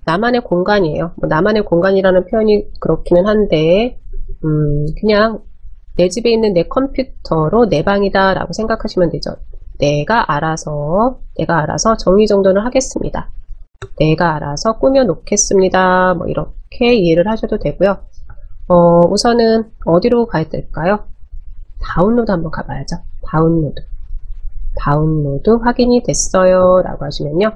나만의 공간이에요. 나만의 공간이라는 표현이 그렇기는 한데 그냥 내 집에 있는 내 컴퓨터로 내 방이다 라고 생각하시면 되죠. 내가 알아서 정리정돈을 하겠습니다. 내가 알아서 꾸며 놓겠습니다. 뭐 이렇게 이해를 하셔도 되고요. 우선은 어디로 가야 될까요? 다운로드 한번 가봐야죠. 다운로드 확인이 됐어요 라고 하시면요,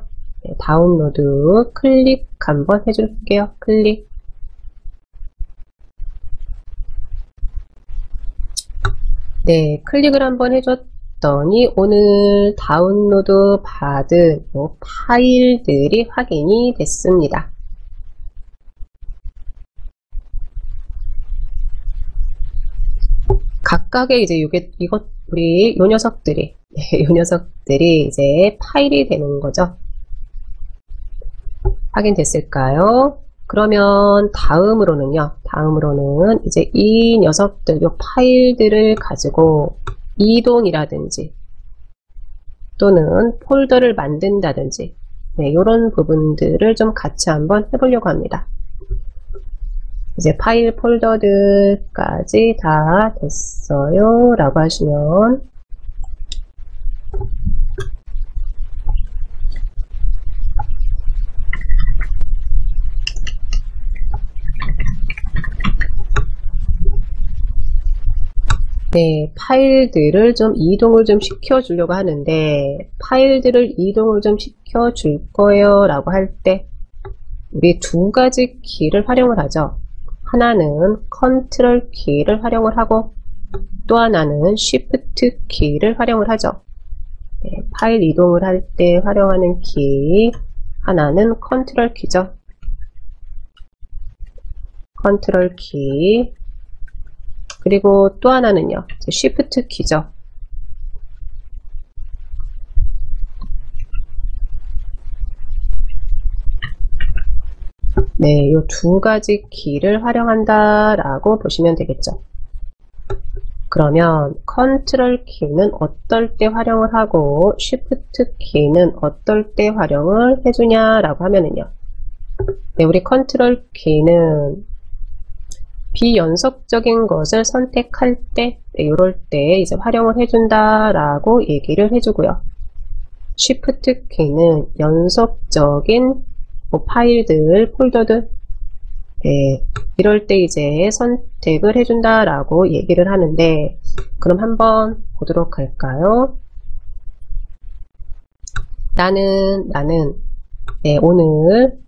네, 다운로드 클릭 한번 해줄게요. 클릭. 네, 클릭을 한번 해줬더니 오늘 다운로드 받은 파일들이 확인이 됐습니다. 각각의 이제 우리 요 녀석들이 이제 파일이 되는 거죠. 확인됐을까요? 그러면 다음으로는 이제 이 녀석들, 요 파일들을 가지고 이동이라든지 또는 폴더를 만든다든지 네, 이런 부분들을 좀 같이 한번 해보려고 합니다. 이제 파일 폴더들까지 다 됐어요 라고 하시면 네, 파일들을 좀 이동을 좀 시켜주려고 하는데 파일들을 이동을 좀 시켜줄 거예요 라고 할 때 우리 두 가지 키를 활용을 하죠. 하나는 컨트롤 키를 활용을 하고 또 하나는 쉬프트 키를 활용을 하죠. 네, 파일 이동을 할 때 활용하는 키 하나는 컨트롤 키죠. 컨트롤 키. 그리고 또 하나는요, 쉬프트 키죠. 네, 이 두 가지 키를 활용한다라고 보시면 되겠죠. 그러면 컨트롤 키는 어떨 때 활용을 하고 쉬프트 키는 어떨 때 활용을 해주냐라고 하면은요. 네, 우리 컨트롤 키는 비연속적인 것을 선택할 때, 네, 이럴 때 이제 활용을 해준다라고 얘기를 해주고요. 쉬프트 키는 연속적인 뭐 파일들, 폴더들, 네, 이럴 때 이제 선택을 해준다라고 얘기를 하는데, 그럼 한번 보도록 할까요? 나는 네, 오늘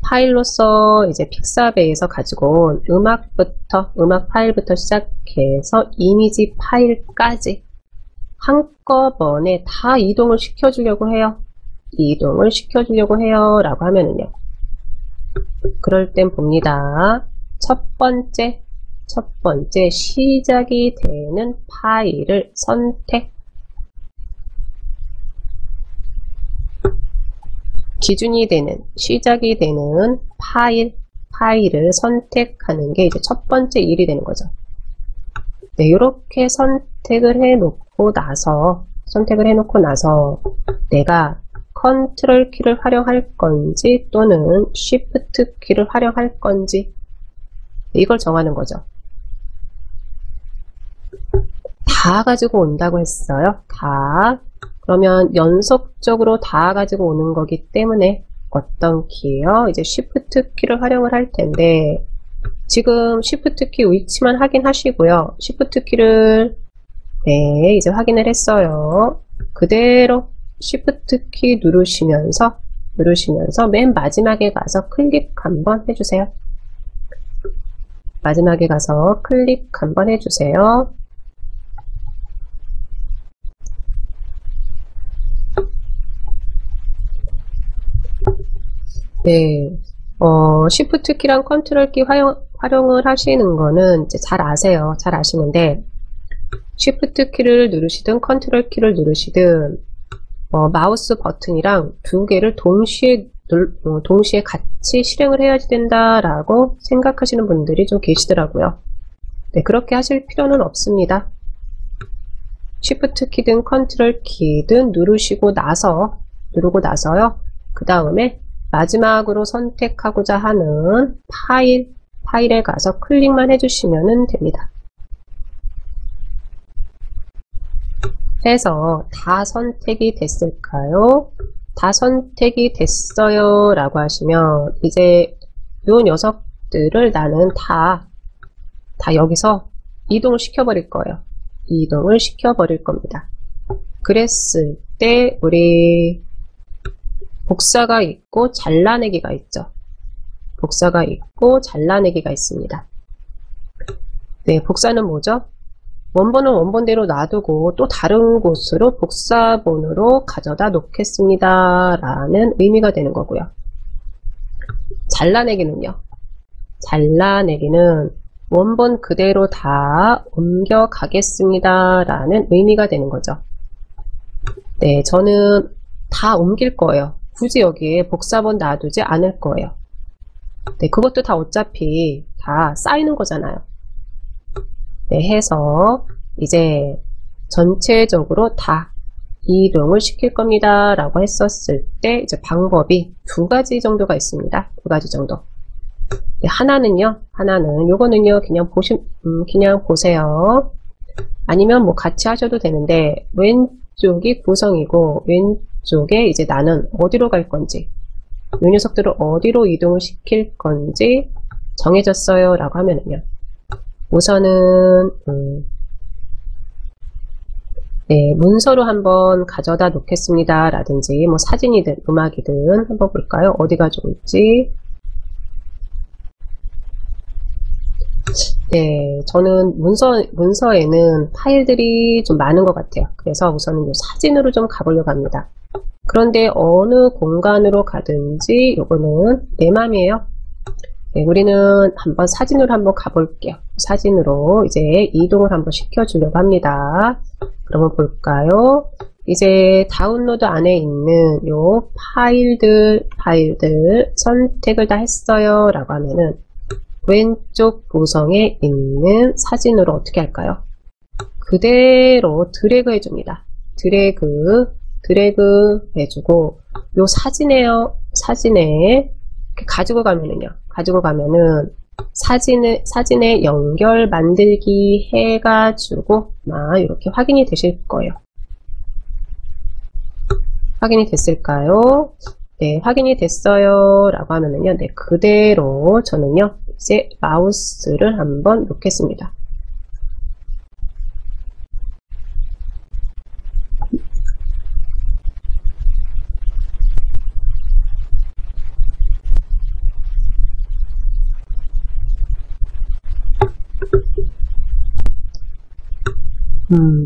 파일로서 이제 픽사베에서 가지고 온 음악 파일부터 시작해서 이미지 파일까지 한꺼번에 다 이동을 시켜주려고 해요. 이동을 시켜주려고 해요. 라고 하면은요. 그럴 땐 봅니다. 첫 번째 시작이 되는 파일을 선택. 기준이 되는, 시작이 되는 파일을 선택하는 게 이제 첫 번째 일이 되는 거죠. 네, 이렇게 선택을 해놓고 나서 내가 컨트롤 키를 활용할 건지 또는 쉬프트 키를 활용할 건지 이걸 정하는 거죠. 다 가지고 온다고 했어요. 다. 그러면 연속적으로 다 가지고 오는 거기 때문에 어떤 키요? 이제 쉬프트 키를 활용을 할 텐데 지금 쉬프트 키 위치만 확인하시고요. 쉬프트 키를 네, 이제 확인을 했어요. 그대로 쉬프트 키 누르시면서 맨 마지막에 가서 클릭 한번 해주세요. 마지막에 가서 클릭 한번 해주세요. 네, 쉬프트 키랑 컨트롤 키 활용을 하시는 거는 이제 잘 아세요. 잘 아시는데 쉬프트 키를 누르시든 컨트롤 키를 누르시든 마우스 버튼이랑 두 개를 동시에 같이 실행을 해야지 된다라고 생각하시는 분들이 좀 계시더라고요. 네, 그렇게 하실 필요는 없습니다. 쉬프트 키든 컨트롤 키든 누르고 나서요. 그 다음에 마지막으로 선택하고자 하는 파일에 가서 클릭만 해주시면 됩니다. 해서 다 선택이 됐을까요? 다 선택이 됐어요 라고 하시면 이제 요 녀석들을 나는 다 여기서 이동을 시켜버릴 거예요. 이동을 시켜버릴 겁니다. 그랬을 때 우리 복사가 있고 잘라내기가 있죠. 복사가 있고 잘라내기가 있습니다. 네, 복사는 뭐죠? 원본은 원본대로 놔두고 또 다른 곳으로 복사본으로 가져다 놓겠습니다 라는 의미가 되는 거고요. 잘라내기는요. 잘라내기는 원본 그대로 다 옮겨가겠습니다 라는 의미가 되는 거죠. 네, 저는 다 옮길 거예요. 굳이 여기에 복사본 놔두지 않을 거예요. 네, 그것도 다 어차피 다 쌓이는 거잖아요. 네, 해서 이제 전체적으로 다 이동을 시킬 겁니다 라고 했었을 때 이제 방법이 두 가지 정도가 있습니다. 두 가지 정도. 네, 하나는 요거는요 그냥 보세요. 아니면 뭐 같이 하셔도 되는데 왼쪽이 구성이고 왼쪽에 이제 나는 어디로 갈 건지 이 녀석들을 어디로 이동을 시킬 건지 정해졌어요 라고 하면은요. 우선은 네, 문서로 한번 가져다 놓겠습니다 라든지 뭐 사진이든 음악이든 한번 볼까요? 어디 가지고 있지? 네, 저는 문서에는 파일들이 좀 많은 것 같아요. 그래서 우선은 이 사진으로 좀 가보려고 합니다. 그런데 어느 공간으로 가든지 요거는 내 맘이에요. 네, 우리는 한번 사진으로 한번 가볼게요. 사진으로 이제 이동을 한번 시켜주려고 합니다. 그러면 볼까요? 이제 다운로드 안에 있는 요 파일들 선택을 다 했어요 라고 하면은 왼쪽 구성에 있는 사진으로 어떻게 할까요? 그대로 드래그 해줍니다. 드래그 해주고 요 사진에 가지고 가면은 사진에 연결 만들기 해가지고 이렇게 확인이 되실 거예요. 확인이 됐을까요? 네, 확인이 됐어요 라고 하면은요, 네, 그대로 저는요 이제 마우스를 한번 놓겠습니다.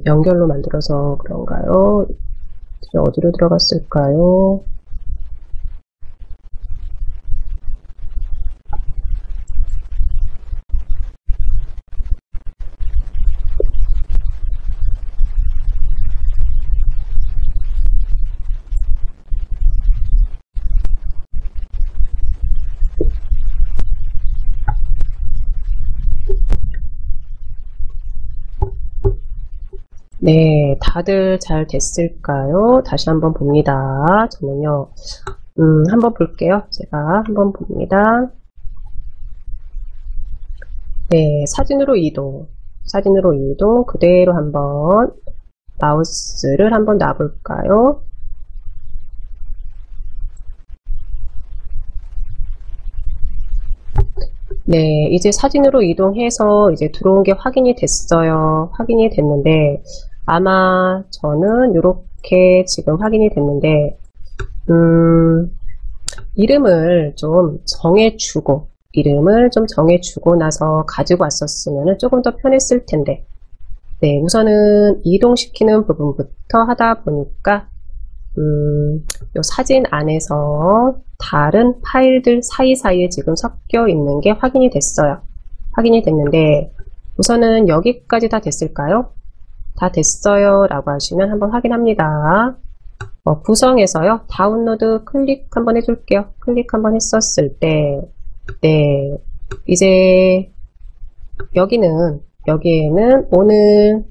연결로 만들어서 그런가요? 어디로 들어갔을까요? 네, 다들 잘 됐을까요? 다시 한번 봅니다. 저는요, 한번 볼게요. 제가 한번 봅니다. 네, 사진으로 이동, 그대로 한번 마우스를 한번 놔볼까요? 네, 이제 사진으로 이동해서 이제 들어온 게 확인이 됐어요. 확인이 됐는데, 아마 저는 이렇게 지금 확인이 됐는데, 이름을 좀 정해주고 나서 가지고 왔었으면 조금 더 편했을 텐데, 네, 우선은 이동시키는 부분부터 하다 보니까, 요 사진 안에서 다른 파일들 사이사이에 지금 섞여 있는 게 확인이 됐어요. 확인이 됐는데, 우선은 여기까지 다 됐을까요? 다 됐어요 라고 하시면 한번 확인합니다. 구성에서요, 다운로드 클릭 한번 해줄게요. 클릭 한번 했었을 때, 네, 이제 여기에는 오늘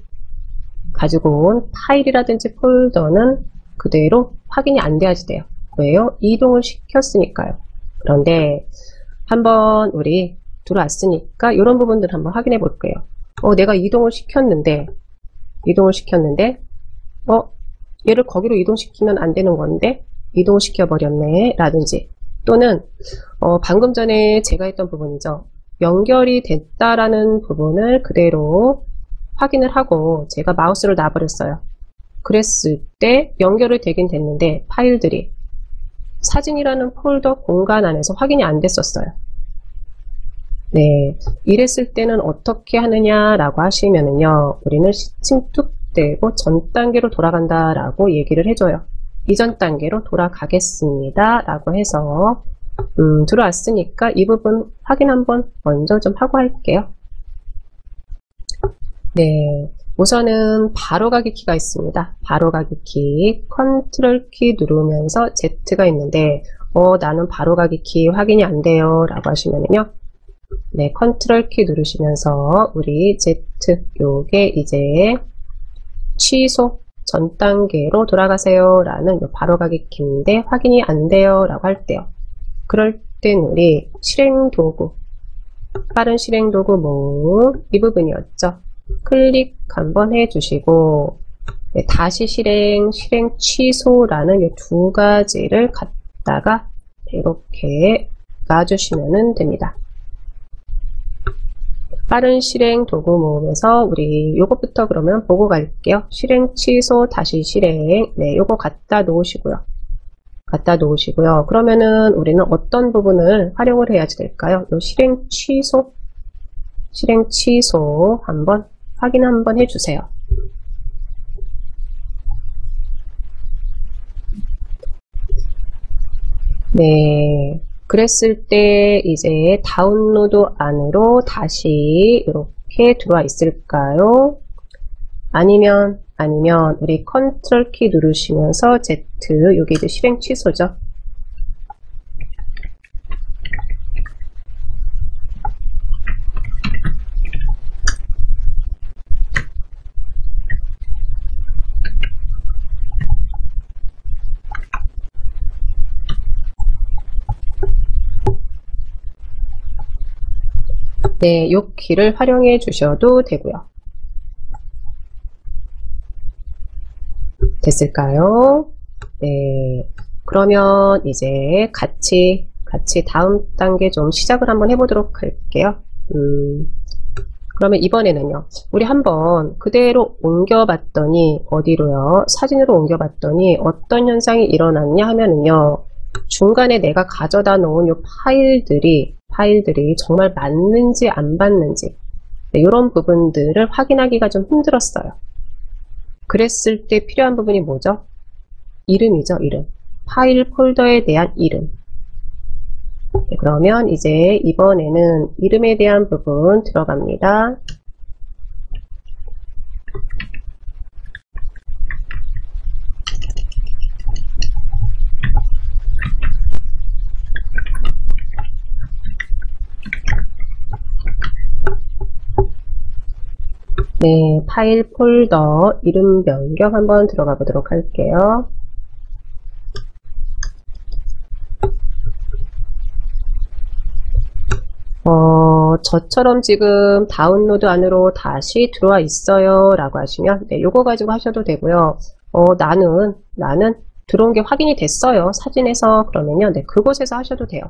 가지고 온 파일이라든지 폴더는 그대로 확인이 안 돼야지 돼요. 왜요? 이동을 시켰으니까요. 그런데 한번 우리 들어왔으니까 이런 부분들 한번 확인해 볼게요. 내가 이동을 시켰는데 얘를 거기로 이동시키면 안 되는 건데 이동을 시켜버렸네 라든지, 또는 방금 전에 제가 했던 부분이죠. 연결이 됐다라는 부분을 그대로 확인을 하고 제가 마우스를 놔버렸어요. 그랬을 때 연결이 되긴 됐는데 파일들이 사진이라는 폴더 공간 안에서 확인이 안 됐었어요. 네, 이랬을 때는 어떻게 하느냐라고 하시면은요, 우리는 시침 뚝 떼고 전 단계로 돌아간다 라고 얘기를 해줘요. 이전 단계로 돌아가겠습니다 라고 해서 들어왔으니까 이 부분 확인 한번 먼저 좀 하고 할게요. 네, 우선은 바로가기 키가 있습니다. 바로가기 키, 컨트롤 키 누르면서 Z가 있는데 나는 바로가기 키 확인이 안 돼요 라고 하시면은요, 네, 컨트롤 키 누르시면서 우리 Z, 요게 이제 취소 전 단계로 돌아가세요 라는 바로가기 키인데 확인이 안 돼요 라고 할 때요. 그럴 땐 우리 실행도구, 빠른 실행도구 모음 이 부분이었죠. 클릭 한번 해주시고, 네, 다시 실행 취소라는 이 두 가지를 갖다가 이렇게 놔주시면 됩니다. 빠른 실행 도구 모음에서 우리 요것부터 그러면 보고 갈게요. 실행 취소 다시 실행, 네, 요거 갖다 놓으시고요. 그러면은 우리는 어떤 부분을 활용을 해야지 될까요? 요 실행 취소 실행 취소 한번 확인 한번 해주세요. 네, 그랬을 때 이제 다운로드 안으로 다시 이렇게 들어와 있을까요? 아니면 우리 컨트롤 키 누르시면서 Z, 여기 이제 실행 취소죠. 네, 이 키를 활용해 주셔도 되고요. 됐을까요? 네, 그러면 이제 같이 다음 단계 좀 시작을 한번 해보도록 할게요. 그러면 이번에는요, 우리 한번 그대로 옮겨봤더니, 어디로요? 사진으로 옮겨봤더니 어떤 현상이 일어났냐 하면은요, 중간에 내가 가져다 놓은 이 파일들이 정말 맞는지 안 맞는지, 네, 이런 부분들을 확인하기가 좀 힘들었어요. 그랬을 때 필요한 부분이 뭐죠? 이름이죠, 이름. 파일 폴더에 대한 이름. 네, 그러면 이제 이번에는 이름에 대한 부분 들어갑니다. 네, 파일 폴더 이름 변경 한번 들어가 보도록 할게요. 저처럼 지금 다운로드 안으로 다시 들어와 있어요 라고 하시면, 네, 요거 가지고 하셔도 되고요. 나는 들어온 게 확인이 됐어요, 사진에서. 그러면요, 네, 그곳에서 하셔도 돼요.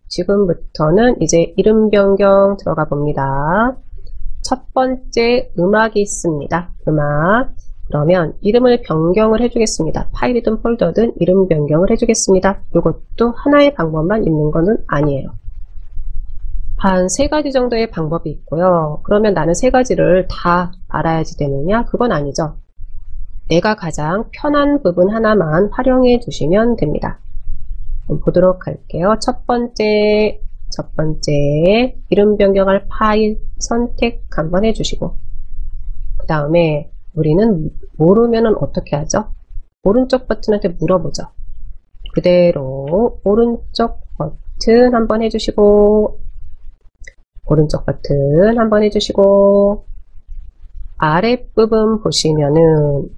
지금부터는 이제 이름 변경 들어가 봅니다. 첫 번째 음악이 있습니다. 음악. 그러면 이름을 변경을 해주겠습니다. 파일이든 폴더든 이름 변경을 해주겠습니다. 이것도 하나의 방법만 있는 거는 아니에요. 한 3가지 정도의 방법이 있고요. 그러면 나는 3가지를 다 알아야지 되느냐? 그건 아니죠. 내가 가장 편한 부분 하나만 활용해 주시면 됩니다. 보도록 할게요. 첫 번째 이름 변경할 파일 선택 한번 해주시고, 그 다음에 우리는 모르면은 어떻게 하죠? 오른쪽 버튼한테 물어보죠. 그대로 오른쪽 버튼 한번 해주시고, 오른쪽 버튼 한번 해주시고, 아랫부분 보시면은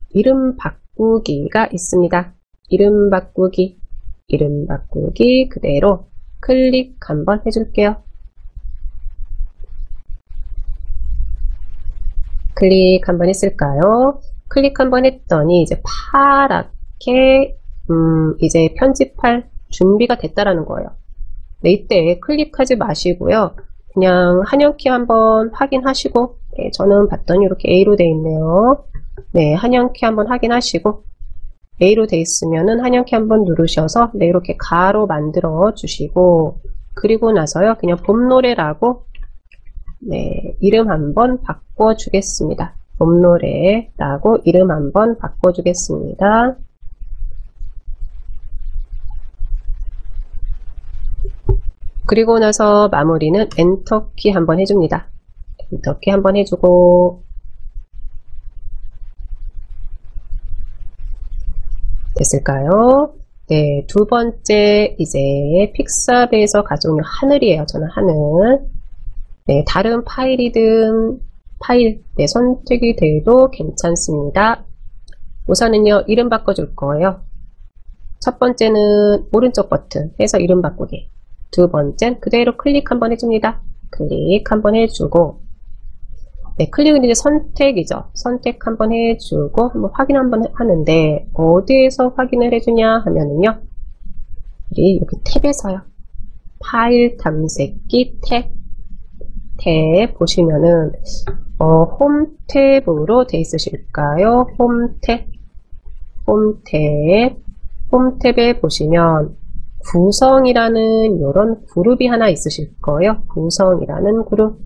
이름 바꾸기가 있습니다. 이름 바꾸기 그대로 클릭 한번 해줄게요. 클릭 한번 했을까요? 클릭 한번 했더니 이제 파랗게 이제 편집할 준비가 됐다라는 거예요. 네, 이때 클릭하지 마시고요. 그냥 한영키 한번 확인하시고, 네, 저는 봤더니 이렇게 A로 되어 있네요. 네, 한영키 한번 확인하시고, A로 되어 있으면은 한영키 한번 누르셔서, 네, 이렇게 가로 만들어 주시고, 그리고 나서요, 그냥 봄노래라고, 네, 이름 한번 바꿔 주겠습니다. 봄노래라고 이름 한번 바꿔 주겠습니다. 그리고 나서 마무리는 엔터키 한번 해줍니다. 엔터키 한번 해주고, 됐을까요? 네, 두 번째 이제 픽사베에서 가져온 하늘이에요. 저는 하늘. 네, 다른 파일이든 네, 선택이 돼도 괜찮습니다. 우선은요, 이름 바꿔줄 거예요. 첫 번째는 오른쪽 버튼 해서 이름 바꾸기. 두 번째는 그대로 클릭 한번 해줍니다. 클릭 한번 해주고, 네, 클릭은 이제 선택이죠. 선택 한번 해주고, 한번 확인 한번 하는데, 어디에서 확인을 해주냐 하면은요, 우리 여기 탭에서요. 파일 탐색기 탭 보시면은, 홈 탭으로 돼 있으실까요? 홈 탭에 보시면, 구성이라는 이런 그룹이 하나 있으실 거예요. 구성이라는 그룹.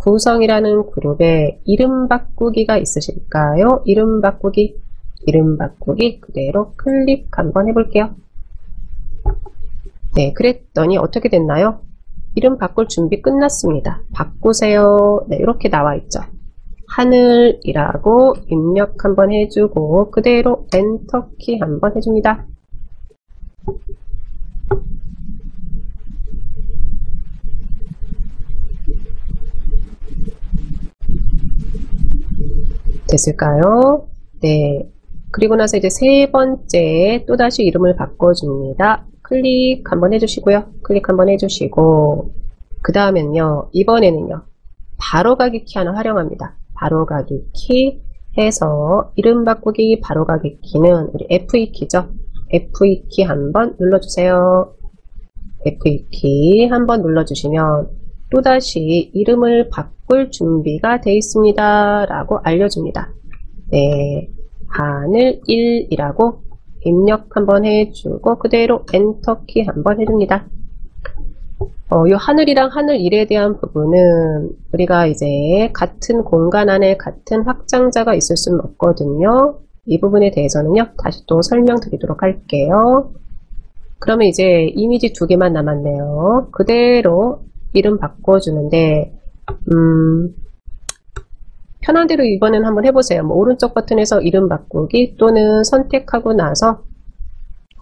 구성이라는 그룹에 이름 바꾸기가 있으실까요? 이름 바꾸기 그대로 클릭 한번 해볼게요. 네, 그랬더니 어떻게 됐나요? 이름 바꿀 준비 끝났습니다. 바꾸세요. 네, 이렇게 나와 있죠. 하늘이라고 입력 한번 해주고 그대로 엔터키 한번 해줍니다. 됐을까요? 네. 그리고 나서 이제 세 번째 또다시 이름을 바꿔줍니다. 클릭 한번 해주시고요. 클릭 한번 해주시고 그 다음엔요. 이번에는요. 바로가기 키 하나 활용합니다. 바로가기 키 해서 이름 바꾸기 바로가기 키는 우리 F2 키죠. F2 키 한번 눌러주세요. F2 키 한번 눌러주시면 또다시 이름을 바꿀 준비가 되어 있습니다. 라고 알려줍니다. 네, 하늘 1이라고 입력 한번 해주고 그대로 엔터키 한번 해줍니다. 요 하늘이랑 하늘 1에 대한 부분은 우리가 이제 같은 공간 안에 같은 확장자가 있을 수는 없거든요. 이 부분에 대해서는요, 다시 또 설명드리도록 할게요. 그러면 이제 이미지 2개만 남았네요. 그대로 이름 바꿔주는데, 편한 대로 이번엔 한번 해보세요. 뭐 오른쪽 버튼에서 이름 바꾸기 또는 선택하고 나서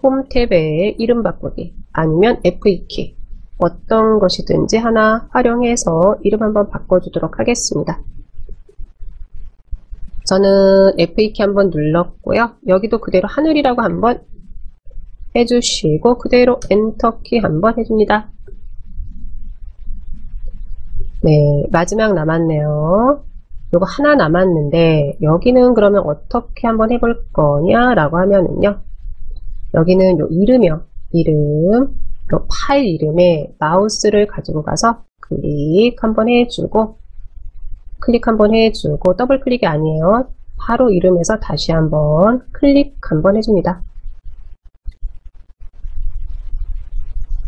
홈 탭에 이름 바꾸기 아니면 F2키 어떤 것이든지 하나 활용해서 이름 한번 바꿔주도록 하겠습니다. 저는 F2키 한번 눌렀고요. 여기도 그대로 하늘이라고 한번 해주시고 그대로 엔터키 한번 해줍니다. 네, 마지막 남았네요. 요거 하나 남았는데 여기는 그러면 어떻게 한번 해볼 거냐라고 하면은요. 여기는 요 이름이요. 이름, 요 파일 이름에 마우스를 가지고 가서 클릭 한번 해주고 클릭 한번 해주고 더블 클릭이 아니에요. 바로 이름에서 다시 한번 클릭 한번 해줍니다.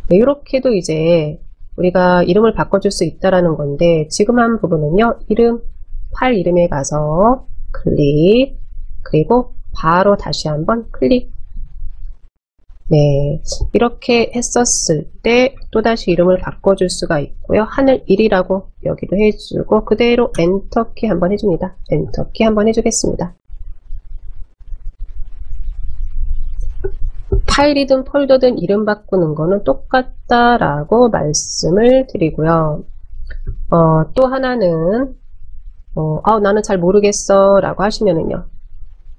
네, 이렇게도 이제 우리가 이름을 바꿔줄 수 있다라는 건데 지금 한 부분은요. 이름, 파일 이름에 가서 클릭 그리고 바로 다시 한번 클릭. 네, 이렇게 했었을 때 또다시 이름을 바꿔줄 수가 있고요. 하늘 1이라고 여기도 해주고 그대로 엔터키 한번 해줍니다. 엔터키 한번 해주겠습니다. 파일이든 폴더든 이름 바꾸는 거는 똑같다라고 말씀을 드리고요. 또 하나는 나는 잘 모르겠어 라고 하시면은요.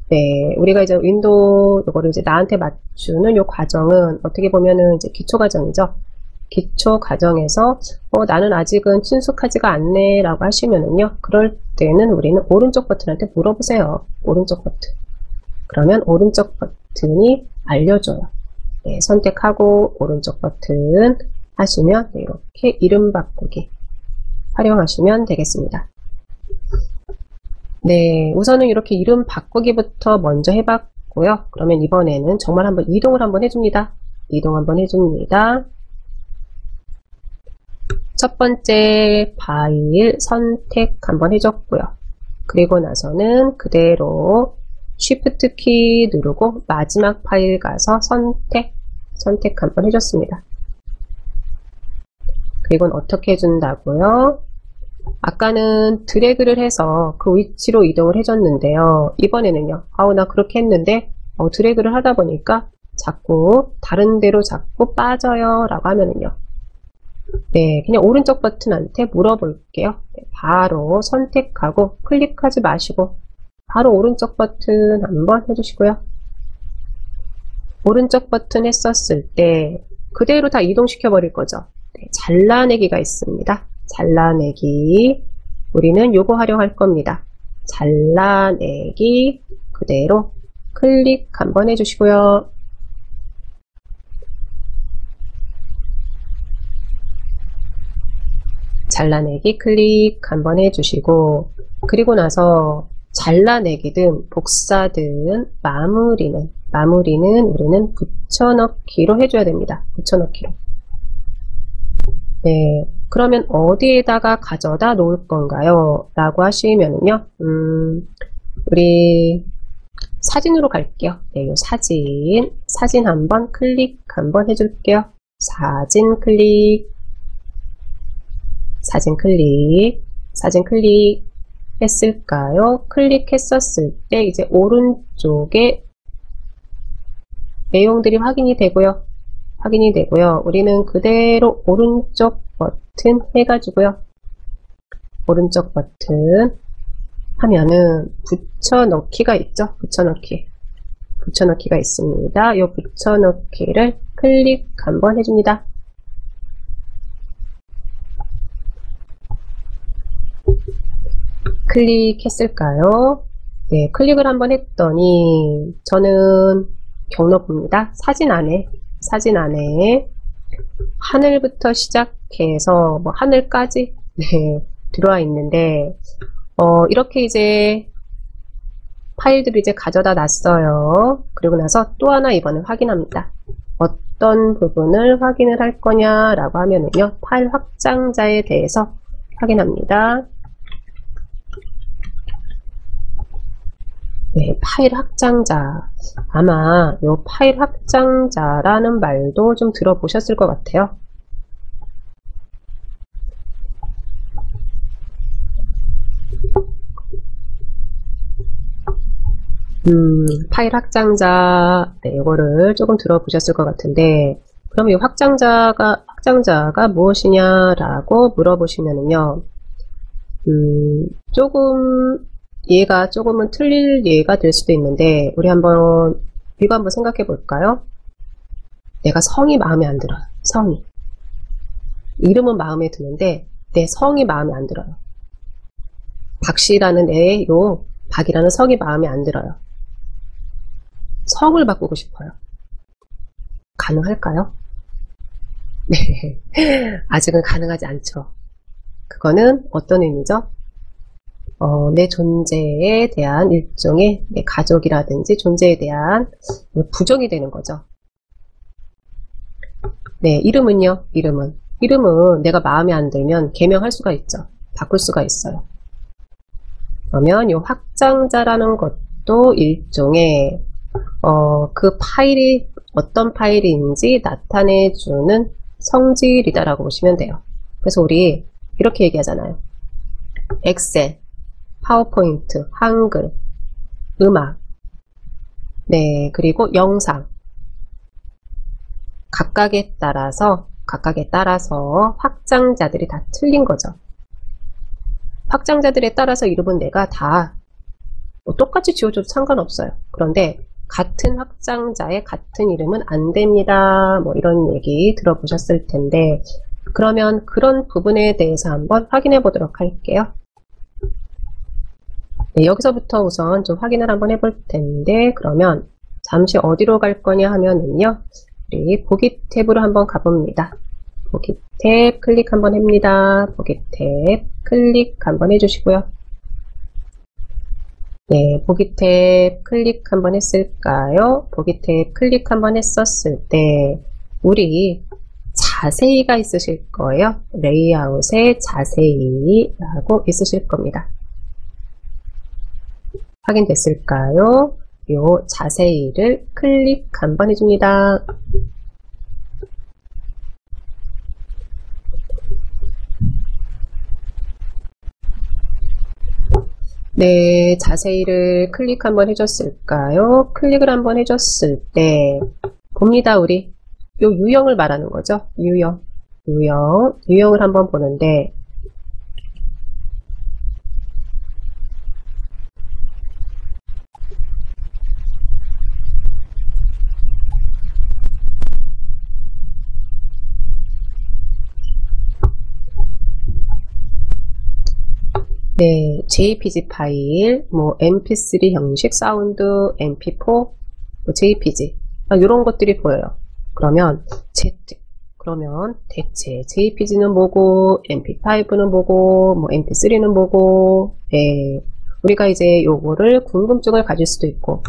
네, 우리가 이제 윈도우 이거를 이제 나한테 맞추는 요 과정은 어떻게 보면은 이제 기초 과정이죠. 기초 과정에서 나는 아직은 친숙하지가 않네 라고 하시면은요. 그럴 때는 우리는 오른쪽 버튼한테 물어보세요. 오른쪽 버튼. 그러면 오른쪽 버튼이 알려줘요. 네, 선택하고 오른쪽 버튼 하시면 네, 이렇게 이름 바꾸기 활용하시면 되겠습니다. 네, 우선은 이렇게 이름 바꾸기부터 먼저 해봤고요. 그러면 이번에는 정말 한번 이동을 한번 해줍니다. 이동 한번 해줍니다. 첫 번째 파일 선택 한번 해줬고요. 그리고 나서는 그대로 Shift 키 누르고 마지막 파일 가서 선택 한번 해줬습니다. 그리고 어떻게 해준다고요? 아까는 드래그를 해서 그 위치로 이동을 해줬는데요. 이번에는요. 나 그렇게 했는데 드래그를 하다 보니까 자꾸 다른 데로 자꾸 빠져요 라고 하면은요. 네, 그냥 오른쪽 버튼한테 물어볼게요. 네, 바로 선택하고 클릭하지 마시고 바로 오른쪽 버튼 한번 해주시고요. 오른쪽 버튼 했었을 때 그대로 다 이동시켜 버릴 거죠. 네, 잘라내기가 있습니다. 잘라내기 우리는 요거 활용할 겁니다. 잘라내기 그대로 클릭 한번 해주시고요. 잘라내기 클릭 한번 해주시고 그리고 나서 잘라내기든 복사든 마무리는 우리는 붙여넣기로 해줘야 됩니다. 붙여넣기로. 네, 그러면 어디에다가 가져다 놓을 건가요? 라고 하시면은요, 우리 사진으로 갈게요. 네, 요 사진 한번 클릭 한번 해줄게요. 사진 클릭 했을까요? 클릭했었을 때 이제 오른쪽에 내용들이 확인이 되고요. 우리는 그대로 오른쪽 버튼 해가지고요. 오른쪽 버튼 하면은 붙여넣기가 있죠. 붙여넣기가 있습니다. 이 붙여넣기를 클릭 한번 해줍니다. 클릭했을까요? 네, 클릭을 한번 했더니 저는 경로 봅니다. 사진 안에 하늘부터 시작해서 뭐 하늘까지 들어와 있는데 이렇게 이제 파일들을 이제 가져다 놨어요. 그리고 나서 또 하나 이번엔 확인합니다. 어떤 부분을 확인을 할 거냐라고 하면은요, 파일 확장자에 대해서 확인합니다. 네, 파일 확장자. 아마 이 파일 확장자라는 말도 좀 들어보셨을 것 같아요. 파일 확장자, 네, 이거를 조금 들어보셨을 것 같은데, 그럼 이 확장자가 무엇이냐라고 물어보시면은요, 얘가 조금은 틀릴 예가 될 수도 있는데, 우리 이거 한번 생각해 볼까요? 내가 성이 마음에 안 들어요. 성이. 이름은 마음에 드는데, 내 성이 마음에 안 들어요. 박씨라는 박이라는 성이 마음에 안 들어요. 성을 바꾸고 싶어요. 가능할까요? 네. 아직은 가능하지 않죠. 그거는 어떤 의미죠? 내 존재에 대한 일종의 내 가족이라든지 존재에 대한 부정이 되는 거죠. 네, 이름은요, 이름은 내가 마음에 안 들면 개명할 수가 있죠. 바꿀 수가 있어요. 그러면 이 확장자라는 것도 일종의 그 파일이 어떤 파일인지 나타내주는 성질이다라고 보시면 돼요. 그래서 우리 이렇게 얘기하잖아요. 엑셀, 파워포인트, 한글, 음악, 네, 그리고 영상. 각각에 따라서 확장자들이 다 틀린 거죠. 확장자들에 따라서 이름은 내가 다 똑같이 지워줘도 상관없어요. 그런데 같은 확장자의 같은 이름은 안 됩니다. 뭐 이런 얘기 들어보셨을 텐데, 그러면 그런 부분에 대해서 한번 확인해 보도록 할게요. 네, 여기서부터 우선 좀 확인을 한번 해볼 텐데, 그러면 잠시 어디로 갈 거냐 하면은요, 우리 보기 탭으로 한번 가봅니다. 보기 탭 클릭 한번 합니다. 보기 탭 클릭 한번 해주시고요. 네, 보기 탭 클릭 한번 했을까요? 보기 탭 클릭 한번 했었을 때 우리 자세히가 있으실 거예요. 레이아웃에 자세히라고 있으실 겁니다. 확인됐을까요? 요 자세히를 클릭 한번 해줍니다. 네, 자세히를 클릭 한번 해줬을까요? 클릭을 한번 해줬을 때 봅니다. 우리 요 유형을 말하는 거죠. 유형을 한번 보는데, 네, JPG 파일, 뭐 MP3 형식, 사운드, MP4, 뭐 JPG, 이런 것들이 보여요. 그러면 대체 JPG는 뭐고, MP5는 뭐고, 뭐 MP3는 뭐고, 네, 우리가 이제 요거를 궁금증을 가질 수도 있고,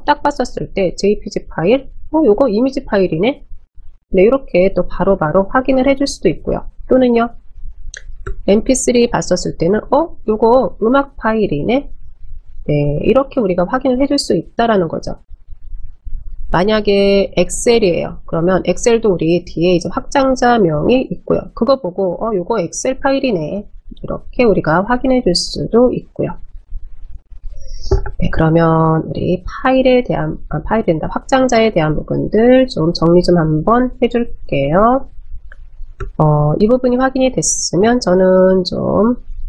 딱 봤었을 때 JPG 파일, 요거 이미지 파일이네. 네, 이렇게 또 바로바로 확인을 해줄 수도 있고요. 또는요, mp3 봤었을 때는 요거 음악 파일이네. 네, 이렇게 우리가 확인을 해줄 수 있다라는 거죠. 만약에 엑셀이에요. 그러면 엑셀도 우리 뒤에 이제 확장자명이 있고요. 그거 보고 요거 엑셀 파일이네. 이렇게 우리가 확인해 줄 수도 있고요. 네, 그러면 우리 파일에 대한 확장자에 대한 부분들 좀 정리 좀 한번 해줄게요. 이 부분이 확인이 됐으면 저는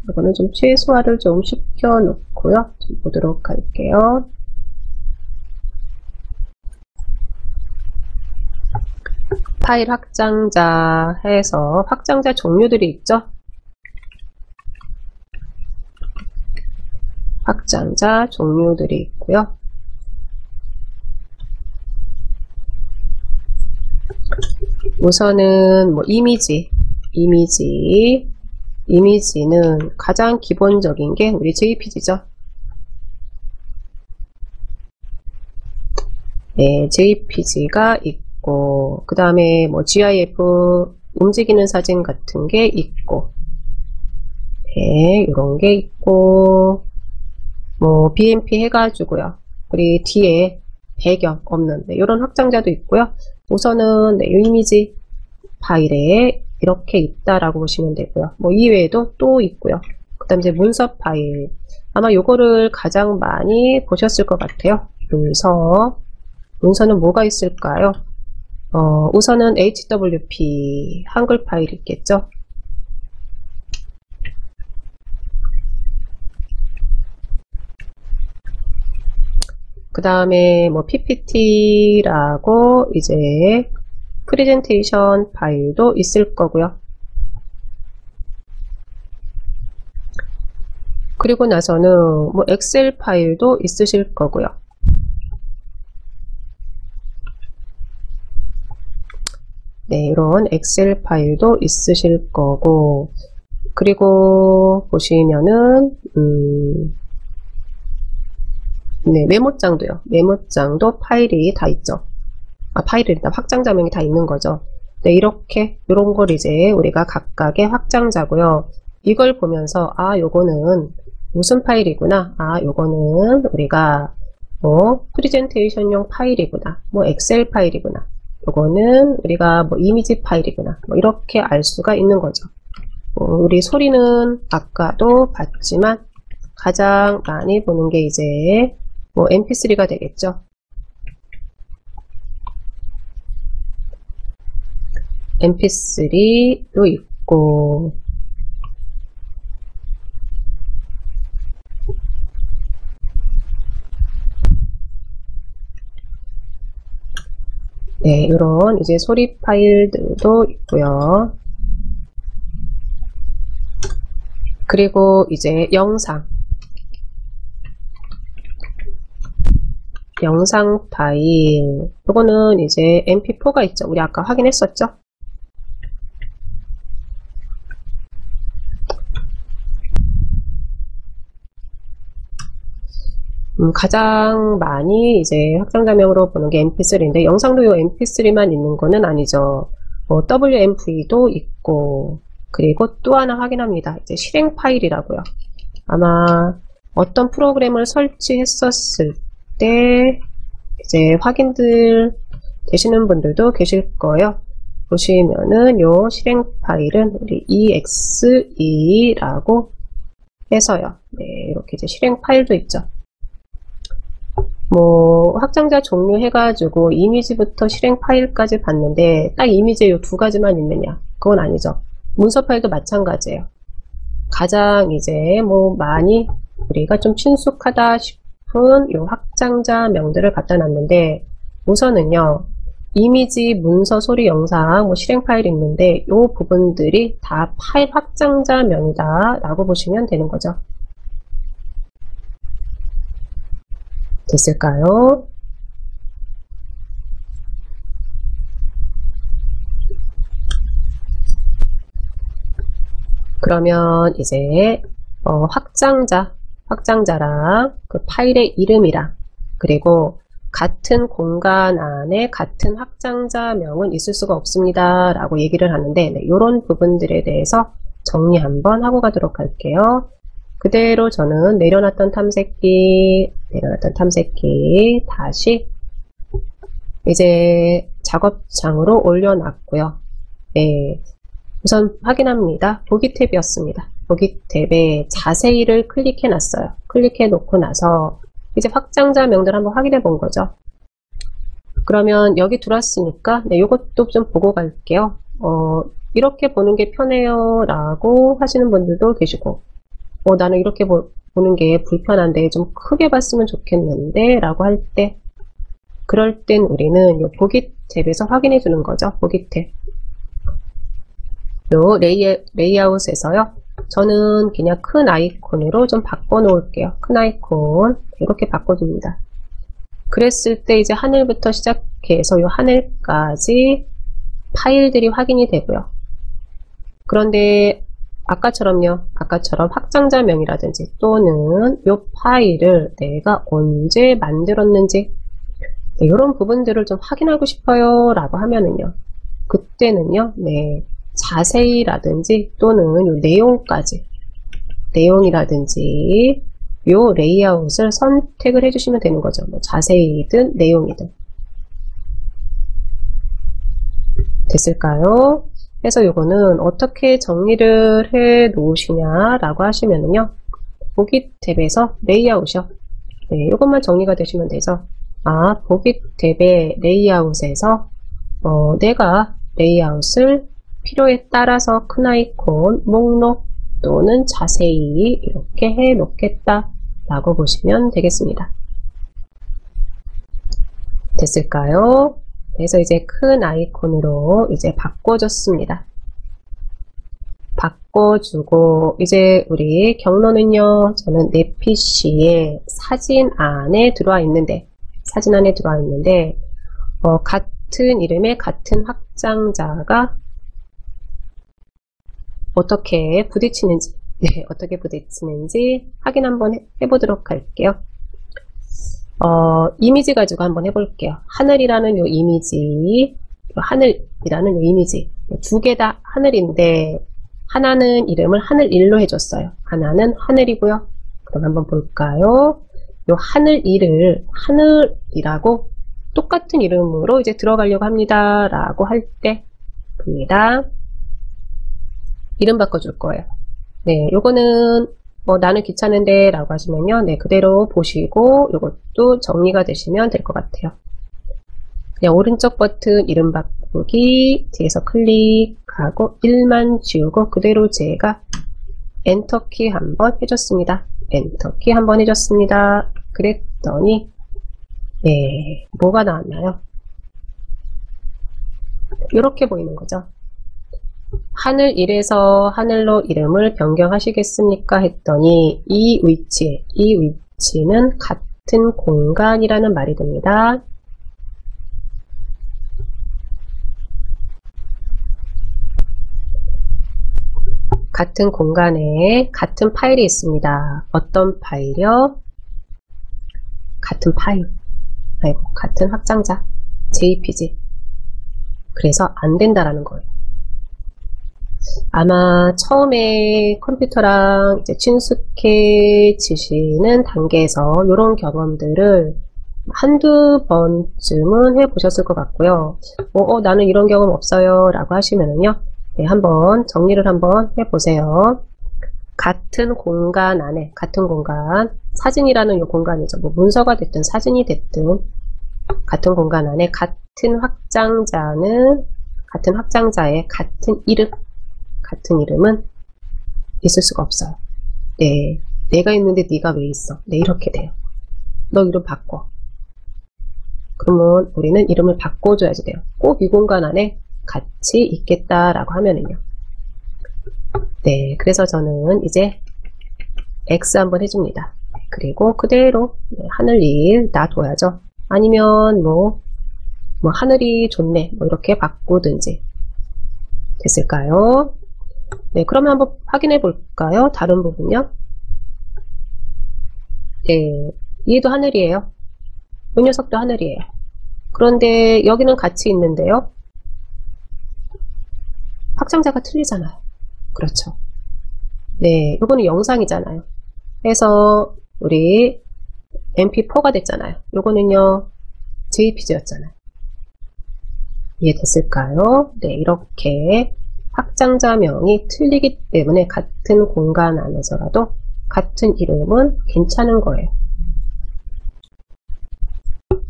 이거는 좀 최소화를 좀 시켜 놓고요. 좀 보도록 할게요. 파일 확장자 해서 확장자 종류들이 있죠. 확장자 종류들이 있고요. 우선은 뭐 이미지는 가장 기본적인 게 우리 JPG죠. 네, JPG가 있고, 그 다음에 뭐 GIF 움직이는 사진 같은 게 있고, 네, 이런 게 있고, 뭐 BMP 해가지고요. 우리 뒤에 배경 없는 이런 확장자도 있고요. 우선은 이미지 파일에 이렇게 있다라고 보시면 되고요. 뭐 이외에도 또 있고요. 그 다음 이제 문서 파일. 아마 요거를 가장 많이 보셨을 것 같아요. 문서는 뭐가 있을까요? 우선은 HWP 한글 파일 있겠죠. 그 다음에 뭐 PPT라고 이제 프레젠테이션 파일도 있을 거고요. 그리고 나서는 뭐 엑셀 파일도 있으실 거고요. 네, 이런 엑셀 파일도 있으실 거고, 그리고 보시면은 네, 메모장도요. 메모장도 파일이 다 있죠. 파일이다. 확장자명이 다 있는 거죠. 네, 이렇게 이런 걸 이제 우리가 각각의 확장자고요. 이걸 보면서 요거는 무슨 파일이구나. 요거는 우리가 뭐 프레젠테이션용 파일이구나. 뭐 엑셀 파일이구나. 요거는 우리가 뭐 이미지 파일이구나. 뭐 이렇게 알 수가 있는 거죠. 우리 소리는 아까도 봤지만 가장 많이 보는 게 이제 뭐 mp3가 되겠죠. mp3도 있고, 네, 이런 이제 소리 파일들도 있고요. 그리고 이제 영상 파일, 이거는 이제 mp4가 있죠. 우리 아까 확인했었죠. 가장 많이 이제 확장자명으로 보는 게 mp3인데, 영상도 요 mp3만 있는 거는 아니죠. 뭐 WMV도 있고, 그리고 또 하나 확인합니다. 이제 실행 파일이라고요. 아마 어떤 프로그램을 설치했었을 때 이제 확인들 되시는 분들도 계실 거예요. 보시면은 요 실행 파일은 우리 EXE라고 해서요. 네, 이렇게 이제 실행 파일도 있죠. 뭐 확장자 종류 해가지고 이미지부터 실행 파일까지 봤는데 딱 이미지에 요 두 가지만 있느냐? 그건 아니죠. 문서 파일도 마찬가지예요. 가장 이제 뭐 많이 우리가 좀 친숙하다 싶은 요 확장자 명들을 갖다 놨는데, 우선은요 이미지, 문서, 소리, 영상 뭐 실행 파일이 있는데 요 부분들이 다 파일 확장자 명이다 라고 보시면 되는 거죠. 됐을까요? 그러면 이제 확장자랑 그 파일의 이름이랑 그리고 같은 공간 안에 같은 확장자명은 있을 수가 없습니다 라고 얘기를 하는데, 네, 이런 부분들에 대해서 정리 한번 하고 가도록 할게요. 그대로 저는 내려놨던 탐색기 다시 이제 작업장으로 올려놨고요. 네, 우선 확인합니다. 보기 탭이었습니다. 보기 탭에 자세히를 클릭해 놨어요. 클릭해 놓고 나서 이제 확장자명들 한번 확인해 본 거죠. 그러면 여기 들어왔으니까 네, 이것도 좀 보고 갈게요. 이렇게 보는 게 편해요 라고 하시는 분들도 계시고, 나는 이렇게 보는 게 불편한데 좀 크게 봤으면 좋겠는데 라고 할 때, 그럴 땐 우리는 요 보기 탭에서 확인해 주는 거죠. 보기 탭. 요 레이아웃에서요. 저는 그냥 큰 아이콘으로 좀 바꿔 놓을게요. 큰 아이콘 이렇게 바꿔줍니다. 그랬을 때 이제 하늘부터 시작해서 요 하늘까지 파일들이 확인이 되고요. 그런데 아까처럼 확장자명이라든지 또는 요 파일을 내가 언제 만들었는지 이런 부분들을 좀 확인하고 싶어요 라고 하면은요, 그때는요, 네, 자세히라든지 또는 요 내용이라든지 요 레이아웃을 선택을 해주시면 되는 거죠. 뭐 자세히든 내용이든. 됐을까요? 그래서 요거는 어떻게 정리를 해 놓으시냐라고 하시면은요, 보기 탭에서 레이아웃이요. 네, 요것만 정리가 되시면 되죠. 보기 탭의 레이아웃에서 내가 레이아웃을 필요에 따라서 큰 아이콘, 목록 또는 자세히 이렇게 해 놓겠다 라고 보시면 되겠습니다. 됐을까요? 그래서 이제 큰 아이콘으로 이제 바꿔줬습니다. 바꿔주고 이제 우리 경로는요, 저는 내 PC에 사진 안에 들어와 있는데 같은 이름의 같은 확장자가 어떻게 부딪히는지 확인 한번 해보도록 할게요. 이미지 가지고 한번 해볼게요. 하늘이라는 요 이미지 두 개 다 하늘인데 하나는 이름을 하늘1로 해줬어요. 하나는 하늘이고요. 그럼 한번 볼까요? 요 하늘이라고 똑같은 이름으로 이제 들어가려고 합니다 라고 할 때 봅니다. 이름 바꿔줄 거예요. 네, 요거는 나는 귀찮은데 라고 하시면요, 네, 그대로 보시고 요것도 정리가 되시면 될 것 같아요. 그냥 오른쪽 버튼 이름 바꾸기 뒤에서 클릭하고 1만 지우고 그대로 제가 엔터키 한번 해줬습니다. 엔터키 한번 해줬습니다. 그랬더니 네, 뭐가 나왔나요? 이렇게 보이는 거죠. 하늘 1에서 하늘로 이름을 변경하시겠습니까? 했더니 이 위치는 같은 공간이라는 말이 됩니다. 같은 공간에 같은 파일이 있습니다. 어떤 파일이요? 같은 확장자 JPG. 그래서 안 된다라는 거예요. 아마 처음에 컴퓨터랑 이제 친숙해지시는 단계에서 이런 경험들을 한두 번쯤은 해보셨을 것 같고요. 나는 이런 경험 없어요 라고 하시면은요, 네, 한번 정리를 한번 해보세요. 같은 공간 안에, 사진이라는 이 공간이죠. 뭐 문서가 됐든 사진이 됐든 같은 공간 안에 같은 확장자의 같은 이름은 있을 수가 없어요. 네, 내가 있는데 네가 왜 있어? 네, 이렇게 돼요. 너 이름 바꿔. 그러면 우리는 이름을 바꿔줘야지 돼요. 꼭 이 공간 안에 같이 있겠다라고 하면은요. 네, 그래서 저는 이제 X 한번 해줍니다. 그리고 그대로 하늘 1 놔둬야죠. 아니면 뭐 하늘이 좋네 이렇게 바꾸든지. 됐을까요? 네, 그러면 한번 확인해 볼까요? 다른 부분요. 네, 얘도 하늘이에요. 이 녀석도 하늘이에요. 그런데 여기는 같이 있는데요. 확장자가 틀리잖아요. 그렇죠. 네, 요거는 영상이잖아요. 그래서 우리 mp4가 됐잖아요. 요거는요, jpg였잖아요. 이해됐을까요? 네, 이렇게 확장자명이 틀리기 때문에 같은 공간 안에서라도 같은 이름은 괜찮은 거예요.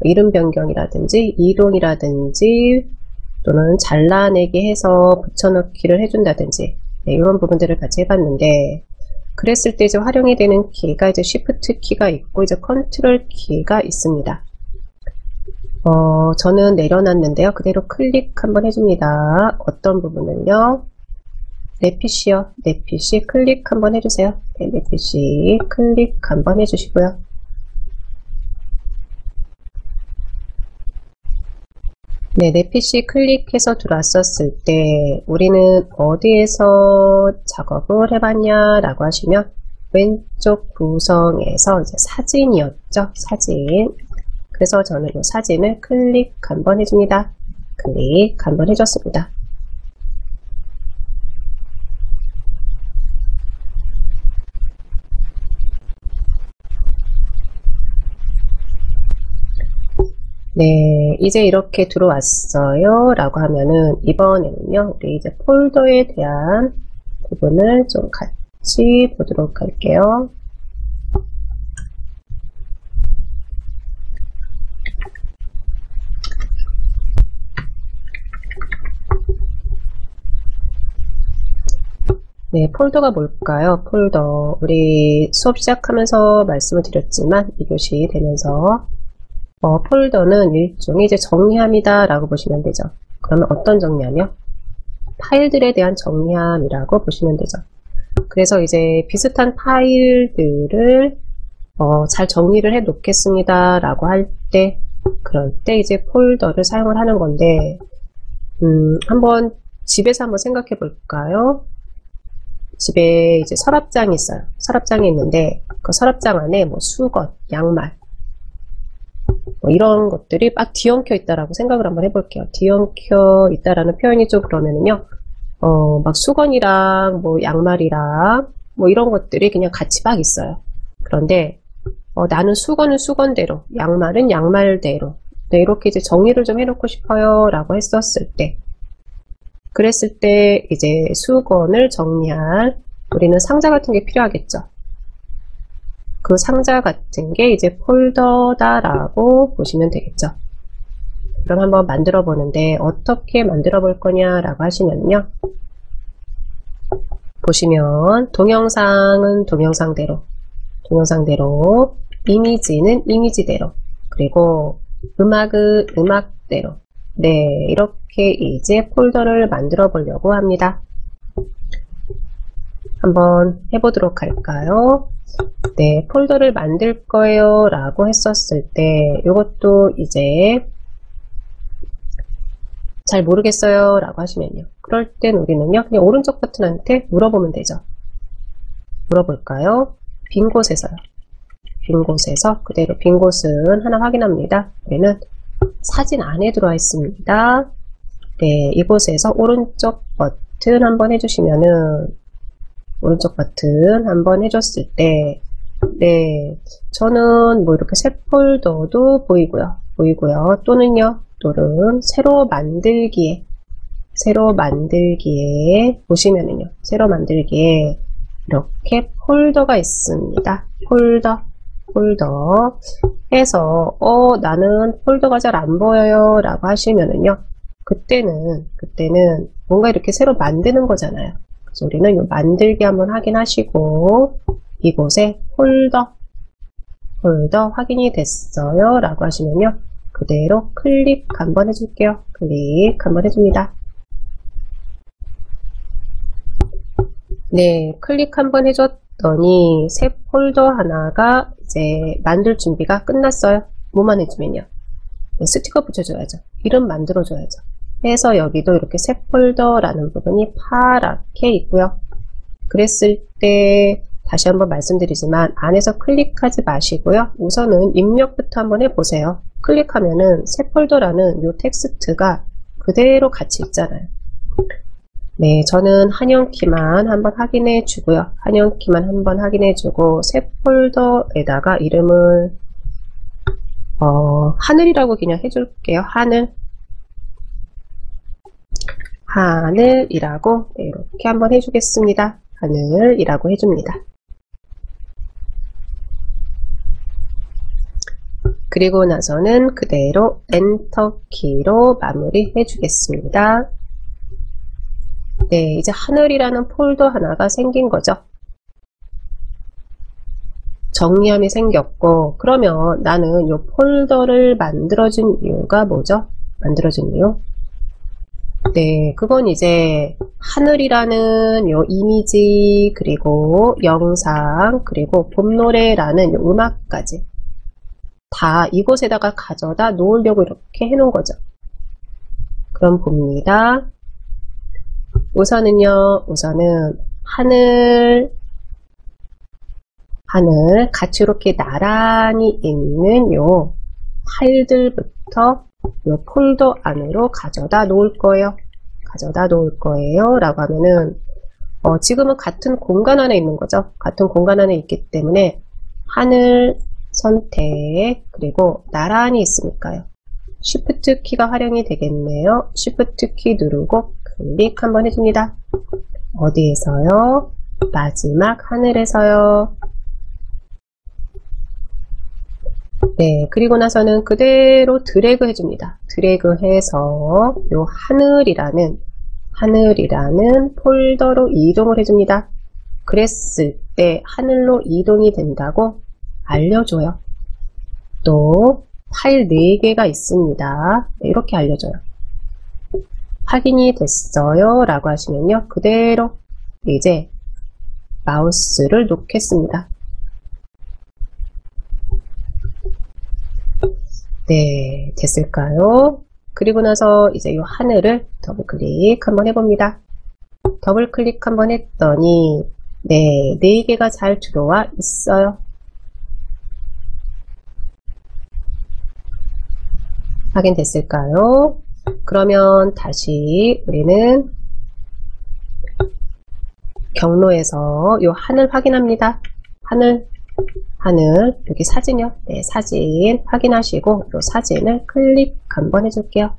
이름 변경이라든지 이동이라든지 또는 잘라내기 해서 붙여넣기를 해준다든지 네, 이런 부분들을 같이 해봤는데 그랬을 때 이제 활용이 되는 키가 이제 Shift 키가 있고 이제 컨트롤 키가 있습니다. 저는 내려놨는데요. 그대로 클릭 한번 해줍니다. 어떤 부분을요? 내 PC요. 내 PC 클릭 한번 해주세요. 네, 내 PC 클릭 한번 해주시고요. 네, 내 PC 클릭해서 들어왔었을 때 우리는 어디에서 작업을 해봤냐라고 하시면 왼쪽 구성에서 이제 사진이었죠. 사진. 그래서 저는 이 사진을 클릭 한번 해줍니다. 클릭 한번 해줬습니다. 네, 이제 이렇게 들어왔어요 라고 하면은 이번에는요 우리 이제 폴더에 대한 부분을 좀 같이 보도록 할게요. 네, 폴더가 뭘까요? 폴더. 우리 수업 시작하면서 말씀을 드렸지만 2교시 되면서 폴더는 일종의 이제 정리함이다 라고 보시면 되죠. 그러면 어떤 정리함이요? 파일들에 대한 정리함이라고 보시면 되죠. 그래서 이제 비슷한 파일들을 잘 정리를 해 놓겠습니다 라고 할 때 그럴 때 이제 폴더를 사용을 하는 건데 한번 집에서 한번 생각해 볼까요? 집에 이제 서랍장이 있어요. 서랍장이 있는데 그 서랍장 안에 뭐 수건, 양말 뭐 이런 것들이 막 뒤엉켜 있다라고 생각을 한번 해볼게요. 뒤엉켜 있다라는 표현이 좀 그러면은요, 막 수건이랑 뭐 양말이랑 뭐 이런 것들이 그냥 같이 막 있어요. 그런데 나는 수건은 수건대로, 양말은 양말대로, 네, 이렇게 이제 정리를 좀 해놓고 싶어요라고 했었을 때, 그랬을 때 이제 수건을 정리할 우리는 상자 같은 게 필요하겠죠. 그 상자 같은 게 이제 폴더다라고 보시면 되겠죠. 그럼 한번 만들어 보는데 어떻게 만들어 볼 거냐라고 하시면요. 보시면 동영상은 동영상대로, 이미지는 이미지대로, 그리고 음악은 음악대로, 네, 이렇게 이제 폴더를 만들어 보려고 합니다. 한번 해보도록 할까요? 네, 폴더를 만들 거예요 라고 했었을 때 이것도 이제 잘 모르겠어요 라고 하시면요. 그럴 땐 우리는요, 그냥 오른쪽 버튼한테 물어보면 되죠. 물어볼까요? 빈 곳에서요. 빈 곳에서 그대로 빈 곳은 하나 확인합니다. 우리는 사진 안에 들어와 있습니다. 네, 이곳에서 오른쪽 버튼 한번 해주시면은 오른쪽 버튼 한번 해줬을 때 네, 저는 뭐 이렇게 새 폴더도 보이고요. 또는요, 새로 만들기에 보시면은요, 새로 만들기에 이렇게 폴더가 있습니다. 폴더 해서 나는 폴더가 잘 안 보여요 라고 하시면은요, 그때는 뭔가 이렇게 새로 만드는 거잖아요. 그래서 우리는 이 만들기 한번 확인하시고 이곳에 폴더 확인이 됐어요 라고 하시면요, 그대로 클릭 한번 해줄게요. 클릭 한번 해줍니다. 네, 클릭 한번 해줬더니 새 폴더 하나가 이제 만들 준비가 끝났어요. 뭐만 해주면요, 네, 스티커 붙여줘야죠. 이름 만들어줘야죠. 해서 여기도 이렇게 새 폴더라는 부분이 파랗게 있고요. 그랬을 때 다시 한번 말씀드리지만 안에서 클릭하지 마시고요. 우선은 입력부터 한번 해보세요. 클릭하면은 새 폴더라는 이 텍스트가 그대로 같이 있잖아요. 네, 저는 한영키만 한번 확인해 주고요. 한영키만 한번 확인해 주고, 새 폴더에다가 이름을, 하늘이라고 그냥 해줄게요. 하늘이라고, 네, 이렇게 한번 해주겠습니다. 하늘이라고 해줍니다. 그리고 나서는 그대로 엔터키로 마무리해 주겠습니다. 네, 이제 하늘이라는 폴더 하나가 생긴 거죠. 정리함이 생겼고, 그러면 나는 이 폴더를 만들어준 이유가 뭐죠? 만들어준 이유? 네, 그건 이제 하늘이라는 요 이미지, 그리고 영상, 그리고 봄노래라는 요 음악까지 다 이곳에다가 가져다 놓으려고 이렇게 해놓은 거죠. 그럼 봅니다. 우선은 하늘 같이 이렇게 나란히 있는 요 파일들부터 요 폴더 안으로 가져다 놓을 거예요. 라고 하면은, 지금은 같은 공간 안에 있는 거죠. 같은 공간 안에 있기 때문에, 하늘 선택, 그리고 나란히 있으니까요. Shift 키가 활용이 되겠네요. Shift 키 누르고 클릭 한번 해줍니다. 어디에서요? 마지막 하늘에서요. 네, 그리고 나서는 그대로 드래그 해줍니다. 드래그 해서 요 하늘이라는 폴더로 이동을 해줍니다. 그랬을 때 하늘로 이동이 된다고 알려줘요. 또 파일 4개가 있습니다. 네, 이렇게 알려줘요. 확인이 됐어요 라고 하시면요, 그대로 이제 마우스를 놓겠습니다. 네, 됐을까요? 그리고 나서 이제 이 하늘을 더블 클릭 한번 해봅니다. 더블 클릭 한번 했더니, 네, 4개가 잘 들어와 있어요. 확인됐을까요? 그러면 다시 우리는 경로에서 이 하늘 확인합니다. 하늘, 여기 사진이요. 네, 사진 확인하시고 이 사진을 클릭 한번 해줄게요.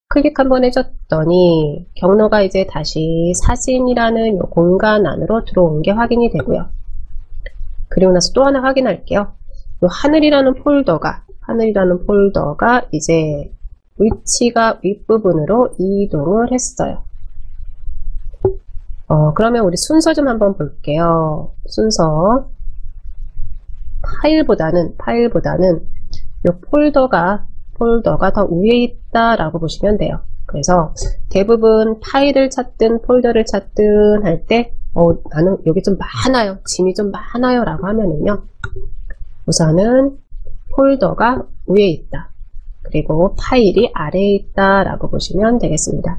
클릭 한번 해줬더니 경로가 이제 다시 사진이라는 이 공간 안으로 들어온 게 확인이 되고요. 그리고 나서 또 하나 확인할게요. 이 하늘이라는 폴더가 이제 위치가 윗부분으로 이동을 했어요. 그러면 우리 순서 좀 한번 볼게요. 순서. 파일보다는 이 폴더가 더 위에 있다라고 보시면 돼요. 그래서 대부분 파일을 찾든 폴더를 찾든 할 때, 나는 여기 좀 많아요. 짐이 좀 많아요. 라고 하면은요, 우선은 폴더가 위에 있다. 그리고 파일이 아래에 있다. 라고 보시면 되겠습니다.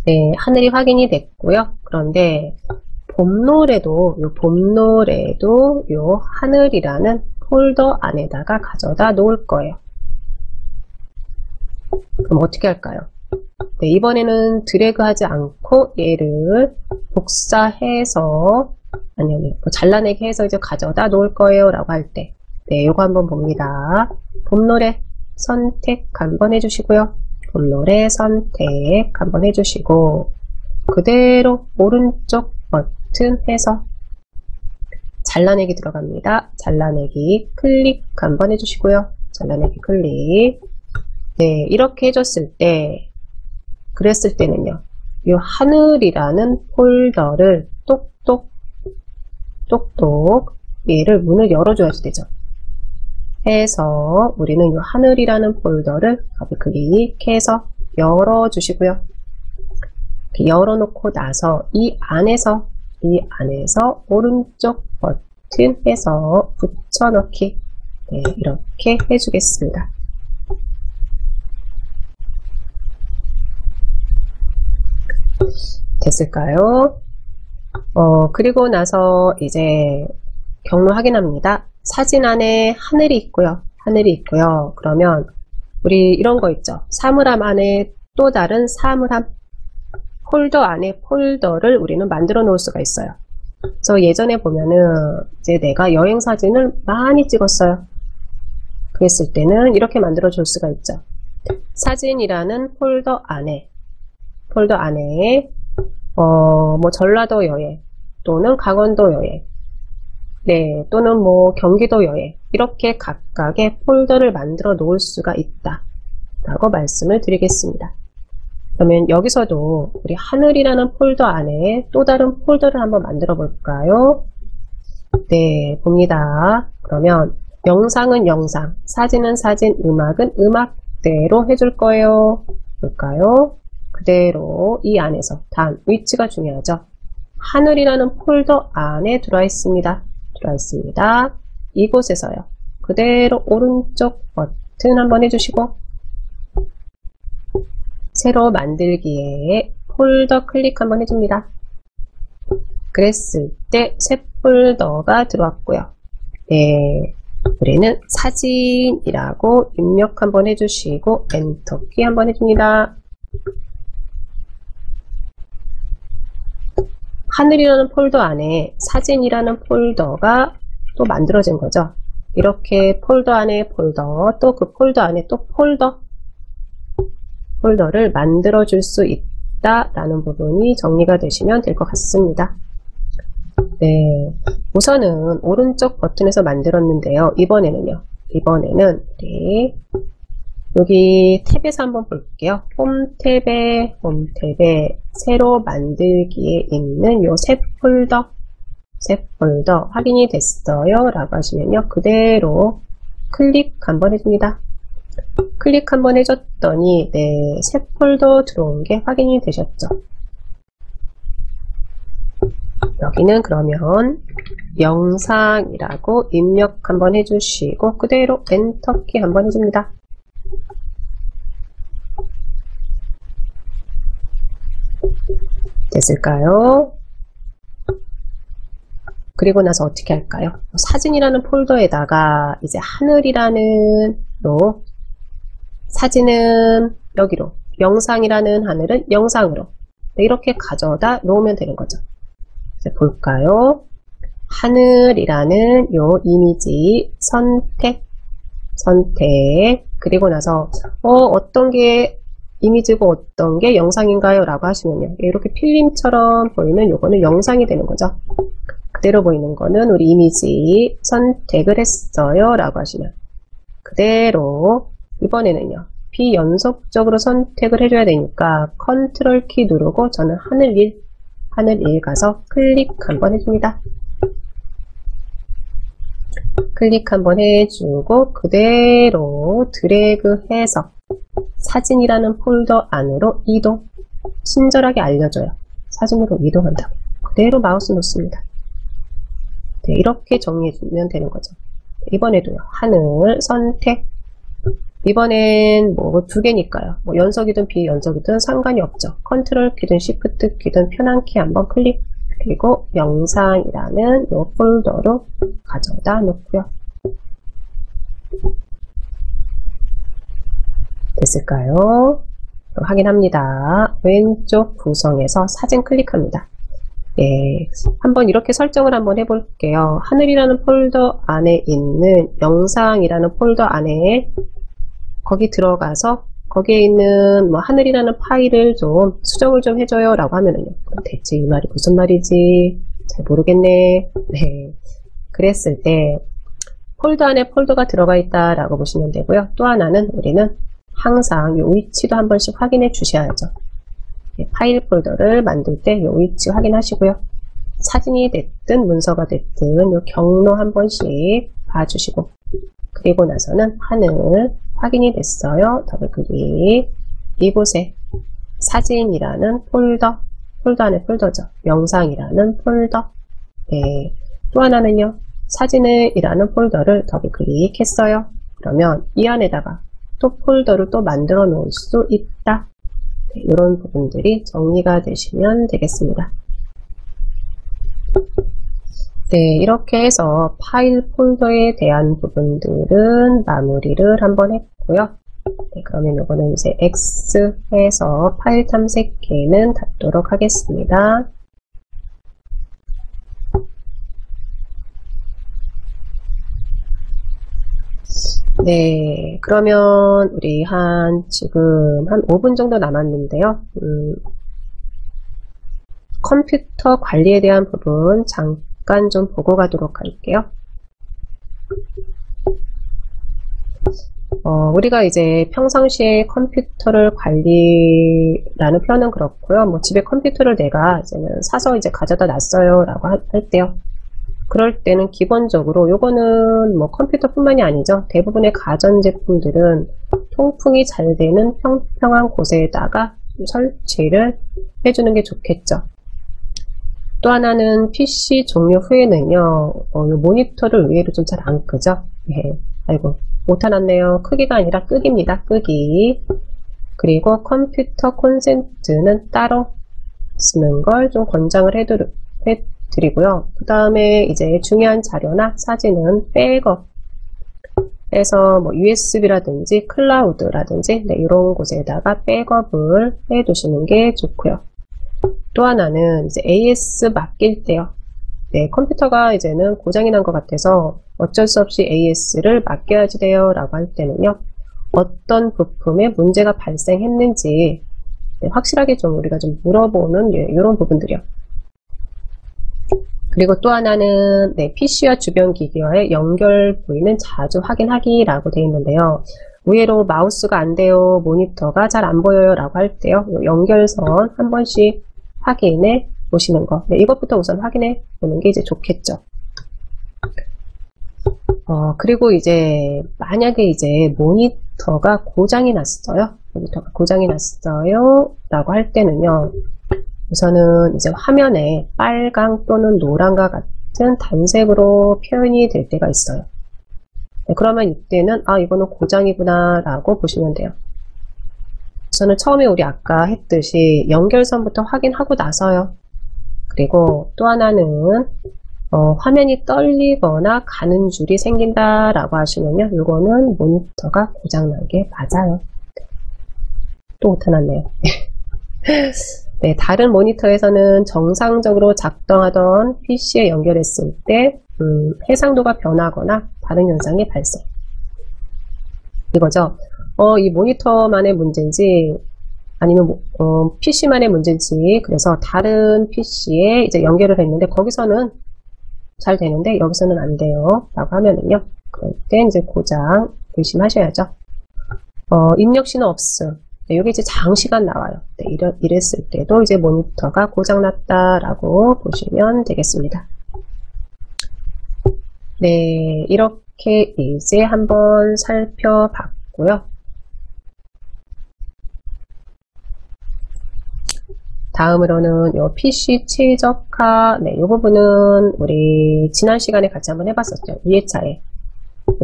네, 하늘이 확인이 됐고요. 그런데 봄노래도 요 하늘이라는 폴더 안에다가 가져다 놓을 거예요. 그럼 어떻게 할까요? 네, 이번에는 드래그 하지 않고 얘를 복사해서, 잘라내기 해서 이제 가져다 놓을 거예요. 라고 할 때, 네, 요거 한번 봅니다. 봄노래 선택 한번 해주시고요. 봄노래 선택 한번 해주시고, 그대로 오른쪽 버튼 해서 잘라내기 들어갑니다. 잘라내기 클릭 한번 해주시고요. 잘라내기 클릭. 네, 이렇게 해줬을 때, 그랬을 때는요, 이 하늘이라는 폴더를 똑똑 얘를 문을 열어줘야지 되죠. 해서 우리는 이 하늘이라는 폴더를 더블 클릭해서 열어주시고요. 열어놓고 나서 이 안에서 오른쪽 버튼 해서 붙여넣기, 네, 이렇게 해주겠습니다. 됐을까요? 그리고 나서 이제 경로 확인합니다. 사진 안에 하늘이 있고요. 그러면 우리 이런 거 있죠. 사물함 안에 또 다른 사물함. 폴더 안에 폴더를 우리는 만들어 놓을 수가 있어요. 그래서 예전에 보면은 이제 내가 여행 사진을 많이 찍었어요. 그랬을 때는 이렇게 만들어 줄 수가 있죠. 사진이라는 폴더 안에 뭐 전라도 여행 또는 강원도 여행 네, 또는 뭐 경기도 여행 이렇게 각각의 폴더를 만들어 놓을 수가 있다 라고 말씀을 드리겠습니다. 그러면 여기서도 우리 하늘이라는 폴더 안에 또 다른 폴더를 한번 만들어 볼까요? 네, 봅니다. 그러면 영상은 영상, 사진은 사진, 음악은 음악대로 해줄 거예요. 볼까요? 그대로 이 안에서 단 위치가 중요하죠. 하늘이라는 폴더 안에 들어와 있습니다. 이곳에서요. 그대로 오른쪽 버튼 한번 해주시고 새로 만들기에 폴더 클릭 한번 해줍니다. 그랬을 때 새 폴더가 들어왔고요. 네, 우리는 사진이라고 입력 한번 해주시고 엔터키 한번 해줍니다. 하늘이라는 폴더 안에 사진이라는 폴더가 또 만들어진 거죠. 이렇게 폴더 안에 폴더, 또 그 폴더 안에 또 폴더를 만들어 줄 수 있다라는 부분이 정리가 되시면 될 것 같습니다. 네, 우선은 오른쪽 버튼에서 만들었는데요. 이번에는 우리 여기 탭에서 한번 볼게요. 홈 탭에 새로 만들기에 있는 요 새 폴더 확인이 됐어요 라고 하시면요. 그대로 클릭 한번 해줍니다. 클릭 한번 해줬더니 네, 새 폴더 들어온 게 확인이 되셨죠. 여기는 그러면 영상이라고 입력 한번 해주시고 그대로 엔터키 한번 해줍니다. 됐을까요? 그리고 나서 어떻게 할까요? 사진이라는 폴더에다가 이제 하늘이라는 사진은 여기로, 영상이라는 하늘은 영상으로 이렇게 가져다 놓으면 되는 거죠. 이제 볼까요? 하늘이라는 요 이미지 선택 그리고 나서 어떤 게 이미지고 어떤 게 영상인가요? 라고 하시면요. 이렇게 필름처럼 보이는 요거는 영상이 되는 거죠. 그대로 보이는 거는 우리 이미지 선택을 했어요. 라고 하시면 그대로 이번에는요. 비연속적으로 선택을 해줘야 되니까 컨트롤 키 누르고 저는 하늘 1 가서 클릭 한번 해줍니다. 클릭 한번 해주고 그대로 드래그 해서 사진이라는 폴더 안으로 이동. 친절하게 알려줘요. 사진으로 이동한다고. 그대로 마우스 놓습니다. 네, 이렇게 정리해주면 되는 거죠. 이번에도요. 하늘 선택. 이번엔 뭐 두 개니까요. 뭐 연속이든 비연속이든 상관이 없죠. 컨트롤 키든 시프트 키든 편한 키 한번 클릭. 그리고 영상이라는 요 폴더로 가져다 놓고요. 됐을까요? 확인합니다. 왼쪽 구성에서 사진 클릭합니다. 예, 한번 이렇게 설정을 한번 해볼게요. 하늘이라는 폴더 안에 있는 영상이라는 폴더 안에 거기 들어가서 거기에 있는 뭐 하늘이라는 파일을 좀 수정을 좀 해줘요 라고 하면은요. 대체 이 말이 무슨 말이지? 잘 모르겠네. 네. 그랬을 때 폴더 안에 폴더가 들어가 있다 라고 보시면 되고요. 또 하나는 우리는 항상 이 위치도 한 번씩 확인해 주셔야죠. 파일 폴더를 만들 때 이 위치 확인하시고요. 사진이 됐든 문서가 됐든 이 경로 한 번씩 봐주시고 그리고 나서는 하늘 확인이 됐어요. 더블 클릭. 이곳에 사진이라는 폴더 안에 폴더죠. 영상이라는 폴더. 네. 또 하나는요. 사진이라는 폴더를 더블 클릭했어요. 그러면 이 안에다가 또 폴더를 또 만들어 놓을 수 있다. 네, 이런 부분들이 정리가 되시면 되겠습니다. 네, 이렇게 해서 파일 폴더에 대한 부분들은 마무리를 한번 했고요. 네, 그러면 요거는 이제 X 해서 파일 탐색기는 닫도록 하겠습니다. 네, 그러면 우리 지금 한 5분 정도 남았는데요. 컴퓨터 관리에 대한 부분 잠깐 좀 보고 가도록 할게요. 우리가 이제 평상시에 컴퓨터를 관리라는 표현은 그렇고요. 뭐 집에 컴퓨터를 내가 이제는 사서 이제 가져다 놨어요 라고 할 때요. 그럴 때는 기본적으로 요거는 뭐 컴퓨터뿐만이 아니죠. 대부분의 가전제품들은 통풍이 잘 되는 평평한 곳에다가 설치를 해주는 게 좋겠죠. 또 하나는 PC 종료 후에는요, 요 모니터를 의외로 좀 잘 안 끄죠. 예. 아이고, 못해놨네요. 크기가 아니라 끄기입니다. 끄기. 그리고 컴퓨터 콘센트는 따로 쓰는 걸 좀 권장을 해드리고요. 그 다음에 이제 중요한 자료나 사진은 백업 해서 뭐 USB라든지 클라우드라든지 네, 이런 곳에다가 백업을 해 두시는 게 좋고요. 또 하나는 이제 AS 맡길 때요. 네, 컴퓨터가 이제는 고장이 난 것 같아서 어쩔 수 없이 AS를 맡겨야지 돼요 라고 할 때는요. 어떤 부품에 문제가 발생했는지 네, 확실하게 좀 우리가 좀 물어보는 이런 부분들이요. 그리고 또 하나는 네, PC와 주변 기기와의 연결 부위는 자주 확인하기라고 되어 있는데요. 의외로 마우스가 안 돼요, 모니터가 잘 안 보여요 라고 할 때요. 연결선 한 번씩 확인해 보시는 거. 네, 이것부터 우선 확인해 보는 게 이제 좋겠죠. 그리고 이제 만약에 이제 모니터가 고장이 났어요. 모니터가 고장이 났어요 라고 할 때는요. 우선은 이제 화면에 빨강 또는 노란과 같은 단색으로 표현이 될 때가 있어요. 네, 그러면 이때는 이거는 고장이구나 라고 보시면 돼요. 우선은 처음에 우리 아까 했듯이 연결선부터 확인하고 나서요. 그리고 또 하나는 화면이 떨리거나 가는 줄이 생긴다 라고 하시면요. 이거는 모니터가 고장난 게 맞아요. 또 못해놨네요. 네, 다른 모니터에서는 정상적으로 작동하던 PC에 연결했을 때 해상도가 변하거나 다른 현상이 발생. 이거죠. 이 모니터만의 문제인지 아니면 PC만의 문제인지 그래서 다른 PC에 이제 연결을 했는데 거기서는 잘 되는데 여기서는 안 돼요 라고 하면은요. 그럴 때 이제 고장 의심하셔야죠. 입력 신호 없음. 네, 여기 이제 장시간 나와요. 네, 이랬을 때도 이제 모니터가 고장났다라고 보시면 되겠습니다. 네, 이렇게 이제 한번 살펴봤고요. 다음으로는 요 PC 최적화, 네, 이 부분은 우리 지난 시간에 같이 한번 해봤었죠. 2회차에.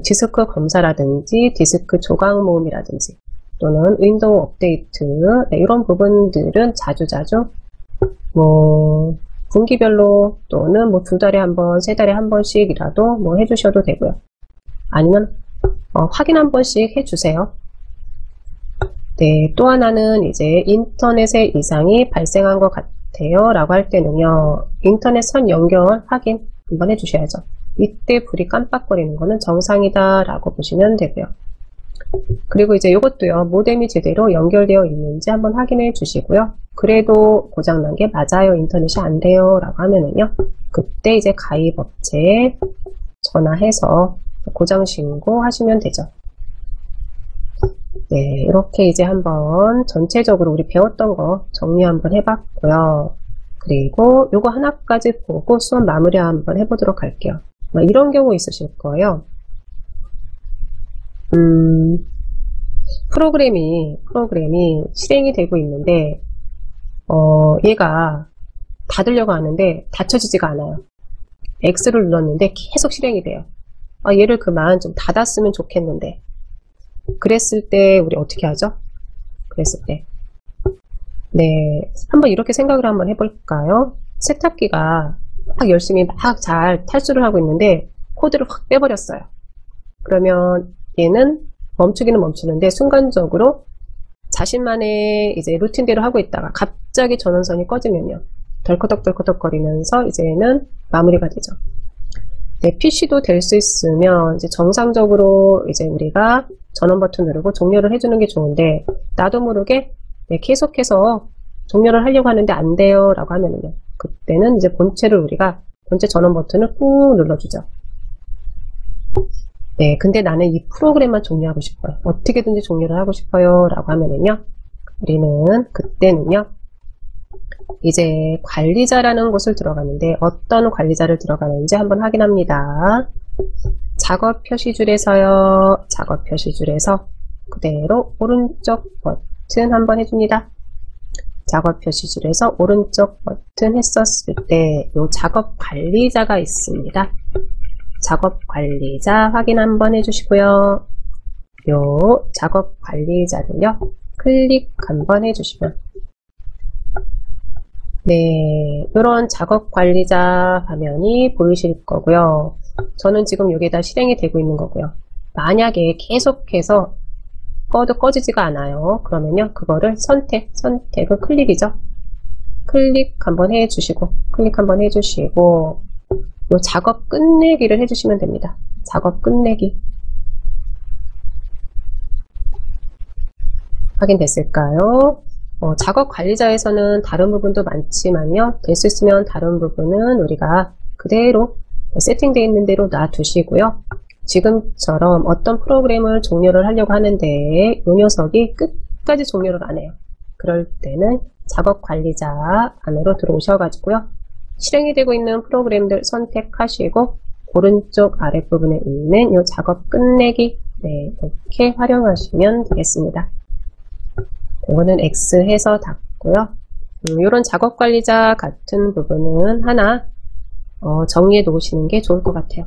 디스크 검사라든지, 디스크 조각 모음이라든지, 또는 윈도우 업데이트, 네, 이런 부분들은 자주자주, 뭐, 분기별로 또는 뭐 2달에 한 번, 3달에 한 번씩이라도 뭐 해주셔도 되고요. 아니면, 확인 한 번씩 해주세요. 네, 또 하나는 이제 인터넷에 이상이 발생한 것 같아요 라고 할 때는요. 인터넷 선 연결 확인 한번 해주셔야죠. 이때 불이 깜빡거리는 거는 정상이다 라고 보시면 되고요. 그리고 이제 이것도요. 모뎀이 제대로 연결되어 있는지 한번 확인해 주시고요. 그래도 고장난 게 맞아요. 인터넷이 안 돼요 라고 하면은요. 그때 이제 가입업체에 전화해서 고장 신고 하시면 되죠. 네, 이렇게 이제 한번 전체적으로 우리 배웠던 거 정리 한번 해봤고요. 그리고 요거 하나까지 보고 수업 마무리 한번 해보도록 할게요. 이런 경우 있으실 거예요. 프로그램이 실행이 되고 있는데, 얘가 닫으려고 하는데 닫혀지지가 않아요. X를 눌렀는데 계속 실행이 돼요. 얘를 그만 좀 닫았으면 좋겠는데, 그랬을 때 우리 어떻게 하죠? 그랬을 때 네, 한번 이렇게 생각을 한번 해볼까요? 세탁기가 막 열심히 막 잘 탈수를 하고 있는데 코드를 확 빼버렸어요. 그러면 얘는 멈추기는 멈추는데 순간적으로 자신만의 이제 루틴대로 하고 있다가 갑자기 전원선이 꺼지면요. 덜커덕덜커덕 거리면서 이제는 마무리가 되죠. 네, PC도 될 수 있으면 이제 정상적으로 이제 우리가 전원 버튼 누르고 종료를 해주는 게 좋은데 나도 모르게 네, 계속해서 종료를 하려고 하는데 안 돼요 라고 하면은요. 그때는 이제 본체 전원 버튼을 꾹 눌러주죠. 네, 근데 나는 이 프로그램만 종료하고 싶어요. 어떻게든지 종료를 하고 싶어요 라고 하면은요. 우리는 그때는요. 이제 관리자라는 곳을 들어가는데 어떤 관리자를 들어가는지 한번 확인합니다. 작업 표시줄에서요. 작업 표시줄에서 그대로 오른쪽 버튼 한번 해줍니다. 작업 표시줄에서 오른쪽 버튼 했었을 때 이 작업 관리자가 있습니다. 작업 관리자 확인 한번 해주시고요. 요 작업 관리자를요. 클릭 한번 해주시면 네, 이런 작업 관리자 화면이 보이실 거고요. 저는 지금 여기에다 실행이 되고 있는 거고요. 만약에 계속해서 꺼지지가 않아요. 그러면요, 그거를 선택은 클릭이죠. 클릭 한번 해주시고, 요 작업 끝내기를 해주시면 됩니다. 작업 끝내기. 확인됐을까요? 작업 관리자에서는 다른 부분도 많지만요. 될 수 있으면 다른 부분은 우리가 그대로 세팅되어 있는 대로 놔두시고요. 지금처럼 어떤 프로그램을 종료를 하려고 하는데 이 녀석이 끝까지 종료를 안 해요. 그럴 때는 작업 관리자 안으로 들어오셔가지고요. 실행이 되고 있는 프로그램들 선택하시고 오른쪽 아랫부분에 있는 이 작업 끝내기 네, 이렇게 활용하시면 되겠습니다. 이거는 X 해서 닫고요. 이런 작업 관리자 같은 부분은 하나 정리해 놓으시는 게 좋을 것 같아요.